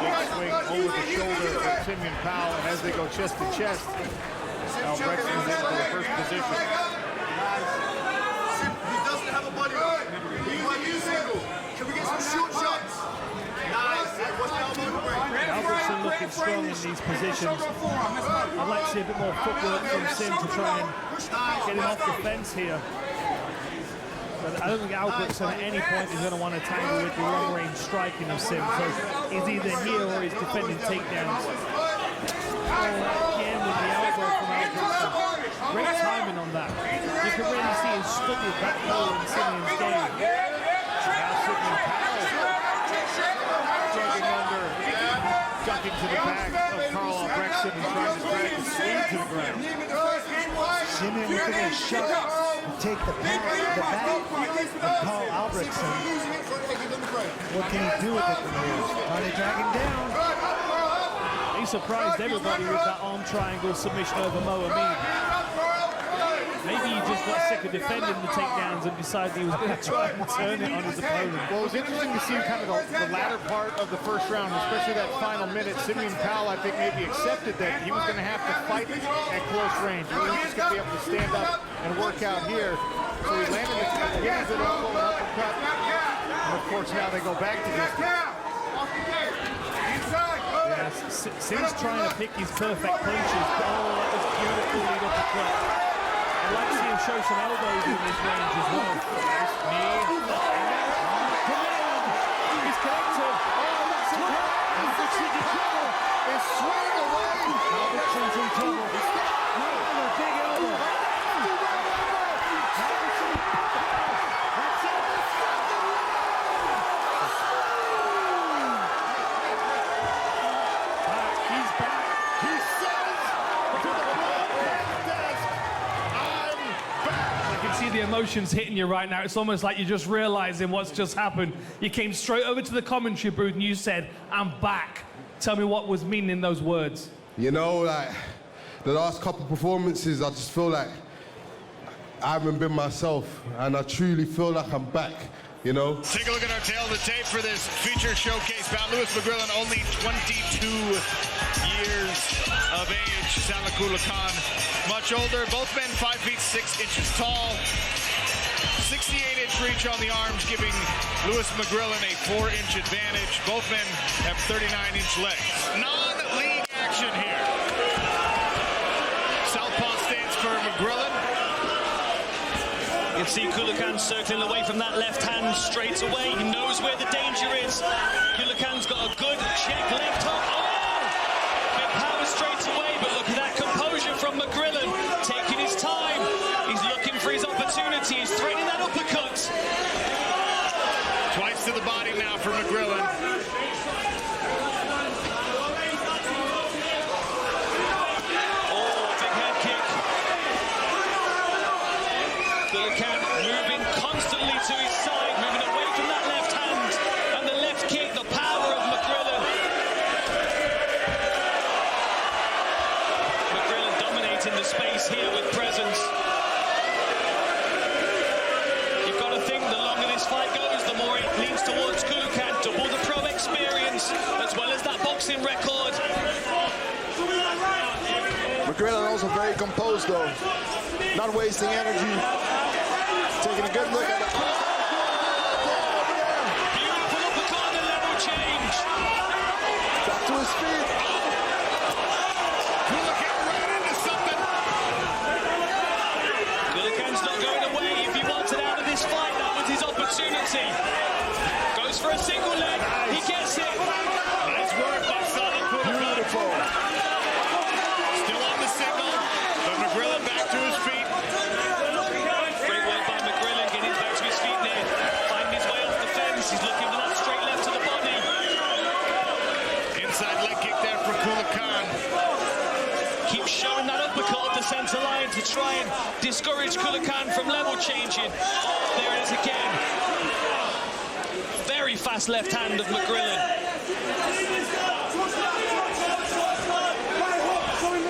Big swing over the shoulder for Simeon Powell, and as they go chest to chest, Albrechtson is in for the first position. He doesn't have a body. He's single. Can we get some short shots? Albrechtson looking strong in these positions. I'd like to see a bit more footwork from Sim to try and get him off the fence here. But I don't think Albertson at any point is going to want to tangle with the long-range striking of Sim. So he's either here or he's defending takedowns. Again with the elbow from Albertson. Great timing on that. You can really see his study back goal in Simeon's game. Jumping under, ducking to the back of Carl Albrechtsen and trying to drag the Swede to the ground. Simeon looking at a shot to take the back of Carl Albrechtsen. What can he do with it from here? Trying to drag him down. He surprised everybody with that arm triangle submission over Mo Amin. Maybe he just got sick of defending the takedowns and decided he was going to try and turn it on his opponent. Well, it was interesting to see kind of the latter part of the first round, especially that final minute. Simeon Powell, I think, maybe accepted that he was going to have to fight at close range. He was just going to be able to stand up and work out here. So he landed the good elbow and uppercut. And of course, now they go back to this. Yes, Sim's trying to pick his perfect punches. Oh, that was beautiful lead uppercut. I'd like to see him show some elbows in this range as well. He's connected. Albertson in trouble. Is swinging away. Albertson's in trouble. Another big elbow. He's back. He says to the broadcast desk, I'm back. I can see the emotions hitting you right now. It's almost like you're just realizing what's just happened. You came straight over to the commentary booth and you said, I'm back. Tell me what was meaning those words. You know, like, the last couple performances, I just feel like I haven't been myself, and I truly feel like I'm back, you know? Take a look at our tail of the tape for this feature showcase bout. Louis McGrillen, only 22 years of age. Salakula Khan, much older. Both men 5 feet 6 inches tall. 68-inch reach on the arms, giving Louis McGrillen a 4-inch advantage. Both men have 39-inch legs. Non-league action here. Southpaw stance for McGrillen. You can see Kulakan circling away from that left hand straight away. He knows where the danger is. Kulakan's got a good check left hook. Oh! Big power straight away, but look at that composure from McGrillen. Taking his time. He's looking for his opportunity. He's threading that uppercut. Twice to the body now for McGrillen. Kulakan moving constantly to his side, moving away from that left hand, and the left kick, the power of McGrillen. McGrillen dominating the space here with presence. You've got to think the longer this fight goes, the more it leans towards Kulakan. Double the pro experience, as well as that boxing record. McGrillen also very composed though, not wasting energy, taking a good look at it. Beautiful uppercut on the level change. Back to his feet. Kulakan right into something. Kulakan's not going away. If he wanted out of this fight, that was his opportunity. Goes for a single leg. He gets it. Nice work by Sally Kulakan. Beautiful. Still on the signal, but McGrillen back to his feet. Great work by McGrillen, getting back to his feet there. Finding his way off the fence. He's looking for that straight left to the body. Inside leg kick there from Kulakan. Keeps showing that uppercut at the center line to try and discourage Kulakan from level changing. Oh, there it is again. Very fast left hand of McGrillen.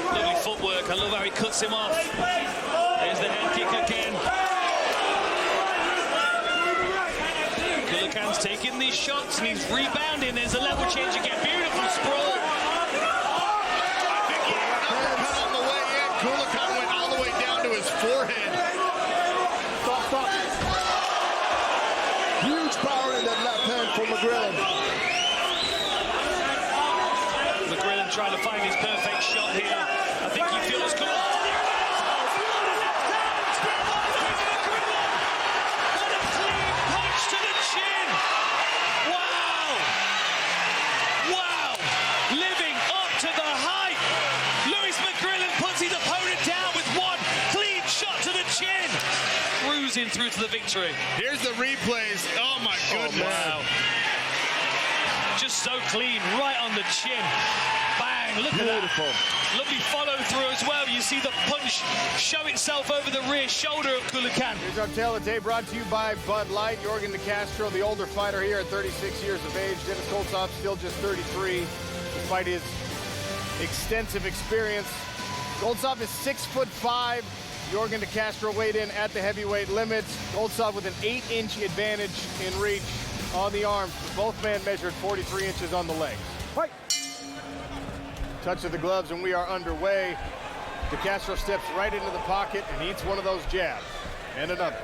Lovely footwork. I love how he cuts him off. There's the head kick again. Kulakan's taking these shots and he's rebounding. There's a level change again. Beautiful sprawl. I think he had an uppercut on the way in. Kulakan went all the way down to his forehead. Stop. Huge power in that left hand for McGrillen. McGrillen trying to find his perfect shot here. I think he feels good. Oh, there it is! What a cruising through to the victory. Here's the replays. Oh, my goodness. Wow. Just so clean, right on the chin. Bang, look Beautiful. at that. Lovely follow through as well. You see the punch show itself over the rear shoulder of Kulukan. Here's our tale of the day brought to you by Bud Light. Yorgan De Castro, the older fighter here at 36 years of age. Dennis Goltsov still just 33, despite his extensive experience. Goltsov is 6'5". Yorgan De Castro weighed in at the heavyweight limits. Goltsov with an 8-inch advantage in reach on the arms. Both men measured 43 inches on the legs. Fight! Touch of the gloves and we are underway. De Castro steps right into the pocket and eats one of those jabs. And another.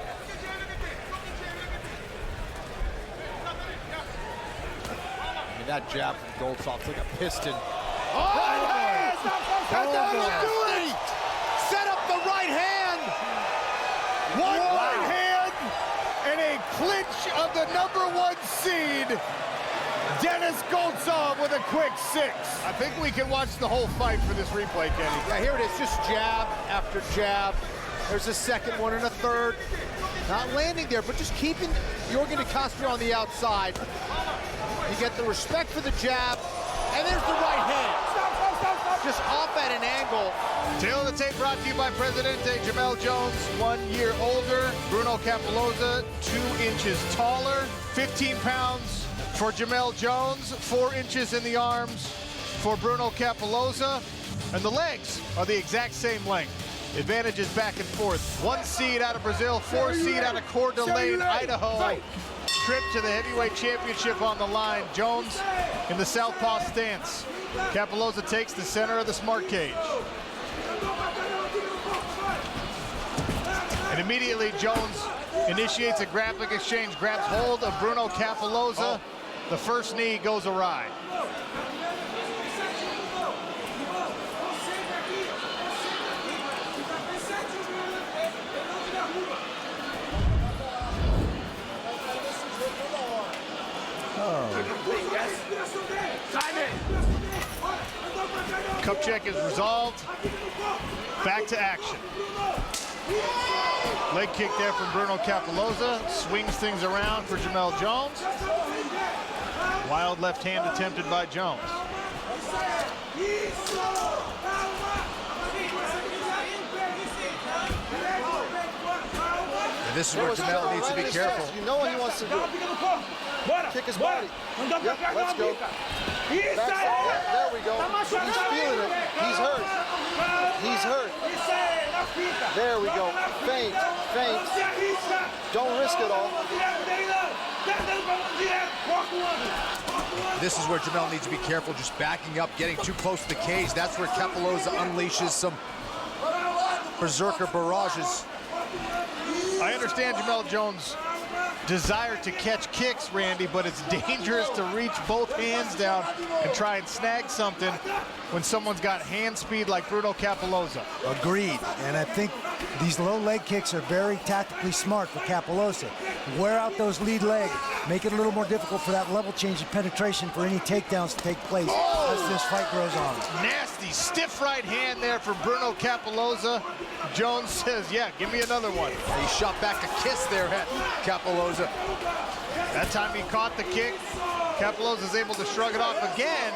I mean, that jab from Goltsov's like a piston. Set up the right hand. One right hand and a clinch of the #1 seed. Dennis Goltsov with a quick 6. I think we can watch the whole fight for this replay, Kenny. Yeah, here it is, just jab after jab. There's a second one and a third. Not landing there, but just keeping Yorgan De Castro on the outside. You get the respect for the jab, and there's the right hand. Just off at an angle. Tail of the tape brought to you by Presidente. Jamel Jones, 1 year older. Bruno Capoloza, 2 inches taller. 15 pounds for Jamel Jones, 4 inches in the arms for Bruno Capoloza. And the legs are the exact same length. Advantages back and forth. 1 seed out of Brazil, 4 seed out of Coeur d'Alene, Idaho. Trip to the heavyweight championship on the line. Jones in the southpaw stance. Capoloza takes the center of the smart cage. And immediately Jones initiates a grappling exchange, grabs hold of Bruno Capoloza. The first knee goes awry. Cup check is resolved. Back to action. Leg kick there from Bruno Capoloza. Swings things around for Jamel Jones. Wild left hand attempted by Jones. And this is where Jamel needs to be careful. You know what he wants to do. Kick his body. Yep, let's go. Backside. There we go. He's feeling it. He's hurt. He's hurt. There we go. Feint. Feint. Don't risk it all. This is where Jamel needs to be careful, just backing up, getting too close to the cage. That's where Capoloza unleashes some berserker barrages. I understand Jamel Jones' desire to catch kicks, Randy, but it's dangerous to reach both hands down and try and snag something when someone's got hand speed like Bruno Capoloza. Agreed, and I think these low leg kicks are very tactically smart for Capoloza. Wear out those lead leg, make it a little more difficult for that level change of penetration for any takedowns to take place as this fight grows on. Nasty, stiff right hand there from Bruno Capoloza. Jones says, yeah, give me another one. He shot back a kiss there at Capoloza. That time he caught the kick. Capoloza is able to shrug it off again.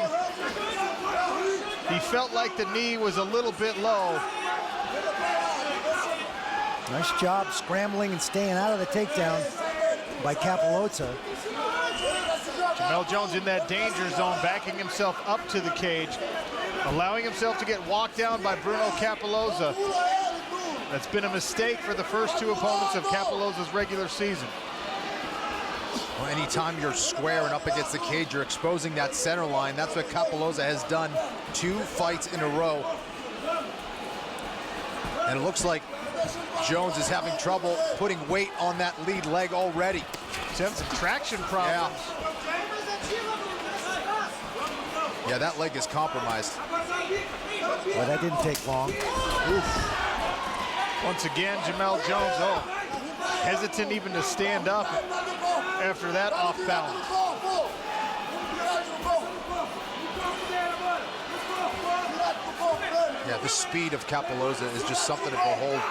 He felt like the knee was a little bit low. Nice job scrambling and staying out of the takedown by Capoloza. Jamel Jones in that danger zone, backing himself up to the cage, allowing himself to get walked down by Bruno Capoloza. That's been a mistake for the first 2 opponents of Capoloza's regular season. Well, anytime you're square and up against the cage, you're exposing that center line. That's what Capoloza has done 2 fights in a row. And it looks like Jones is having trouble putting weight on that lead leg already. He's having some traction problems. Yeah, that leg is compromised. Well, that didn't take long. Oof. Once again, Jamel Jones, hesitant even to stand up after that off balance. Yeah, the speed of Capoloza is just something to behold.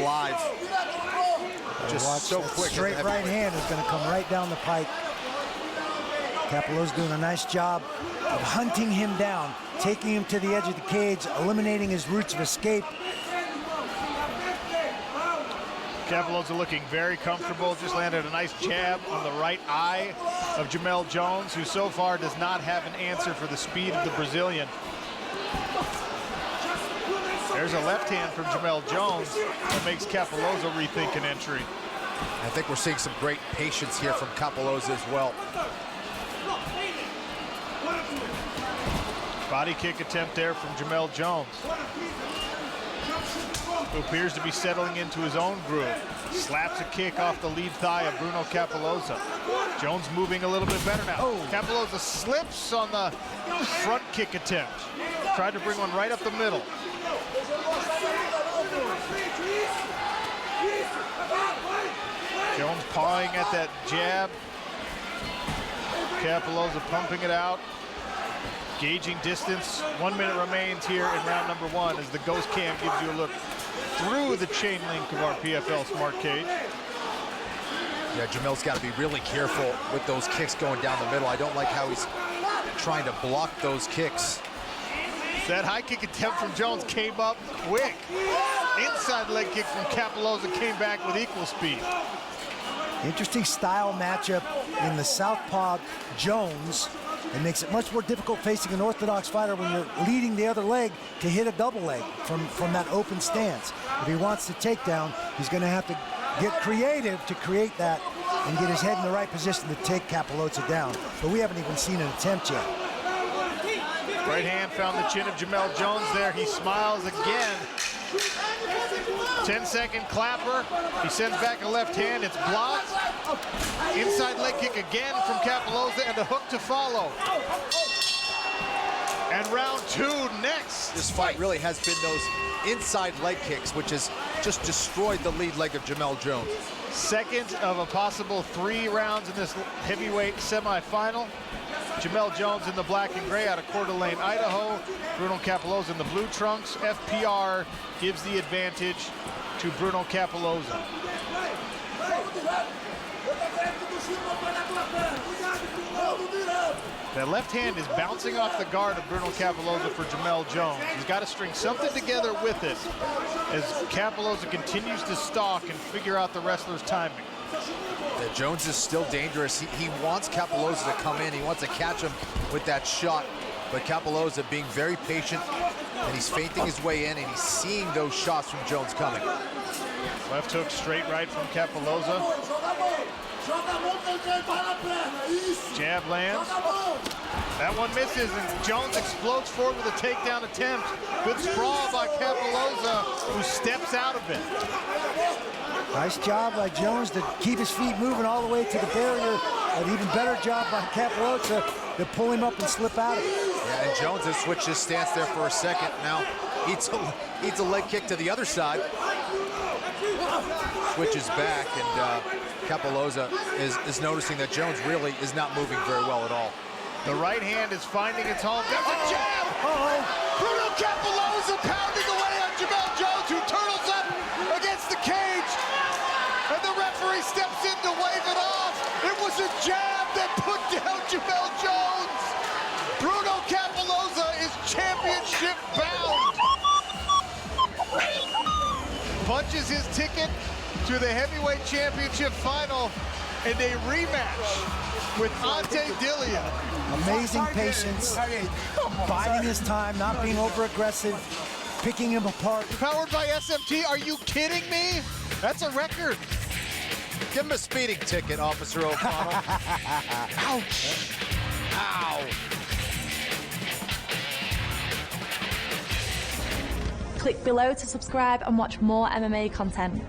live. Just Watch so that quick. straight right hand is going to come right down the pike. Capello's doing a nice job of hunting him down, taking him to the edge of the cage, eliminating his routes of escape. Capello's looking very comfortable. Just landed a nice jab on the right eye of Jamel Jones, who so far does not have an answer for the speed of the Brazilian. There's a left hand from Jamel Jones that makes Capelloza rethink an entry. I think we're seeing some great patience here from Capelloza as well. Body kick attempt there from Jamel Jones, who appears to be settling into his own groove. Slaps a kick off the lead thigh of Bruno Capelloza. Jones moving a little bit better now. Oh. Capelloza slips on the front kick attempt. Tried to bring one right up the middle. Jones pawing at that jab. Capelloza pumping it out. Gauging distance. 1 minute remains here in round number 1 as the ghost cam gives you a look through the chain link of our PFL Smart Cage. Yeah, Jamel's got to be really careful with those kicks going down the middle. I don't like how he's trying to block those kicks. That high kick attempt from Jones came up quick. Inside leg kick from Capelloza came back with equal speed. Interesting style matchup in the southpaw Jones. It makes it much more difficult facing an orthodox fighter when you're leading the other leg to hit a double leg from that open stance. If he wants the takedown, he's going to have to get creative to create that and get his head in the right position to take Capelloza down. But we haven't even seen an attempt yet. Right hand found the chin of Jamel Jones there. He smiles again. 10-second clapper. He sends back a left hand. It's blocked. Inside leg kick again from Capelloza and a hook to follow. And round 2 next. This fight really has been those inside leg kicks, which has just destroyed the lead leg of Jamel Jones. Second of a possible 3 rounds in this heavyweight semifinal. Jamel Jones in the black and gray out of Coeur d'Alene, Idaho. Bruno Capelloza in the blue trunks. FPR gives the advantage to Bruno Capelloza. That left hand is bouncing off the guard of Bruno Capelloza for Jamel Jones. He's got to string something together with it as Capelloza continues to stalk and figure out the wrestler's timing. Jones is still dangerous. He wants Capelloza to come in. He wants to catch him with that shot. But Capelloza being very patient, and he's feinting his way in, and he's seeing those shots from Jones coming. Left hook, straight right from Capelloza. Jab lands. That one misses, and Jones explodes forward with a takedown attempt. Good sprawl by Capelloza, who steps out of it. Nice job by Jones to keep his feet moving all the way to the barrier. An even better job by Capelloza to pull him up and slip out of it. Yeah, and Jones has switched his stance there for a second. Now eats a leg kick to the other side. Switches back, and Capelloza is noticing that Jones really is not moving very well at all. The right hand is finding its home. There's a jab! Bruno Capelloza pounding away on Jamel Jones, who turtles up against the cage. And the referee steps in to wave it off. It was a jab that put down Jamel Jones. Bruno Capelloza is championship bound. Punches his ticket to the heavyweight championship final in a rematch with Ante Dillian. Amazing patience, biding his time, not being over-aggressive, picking him apart. Powered by SMT, are you kidding me? That's a record. Give him a speeding ticket, Officer O'Connell. Ouch. Ow. Click below to subscribe and watch more MMA content.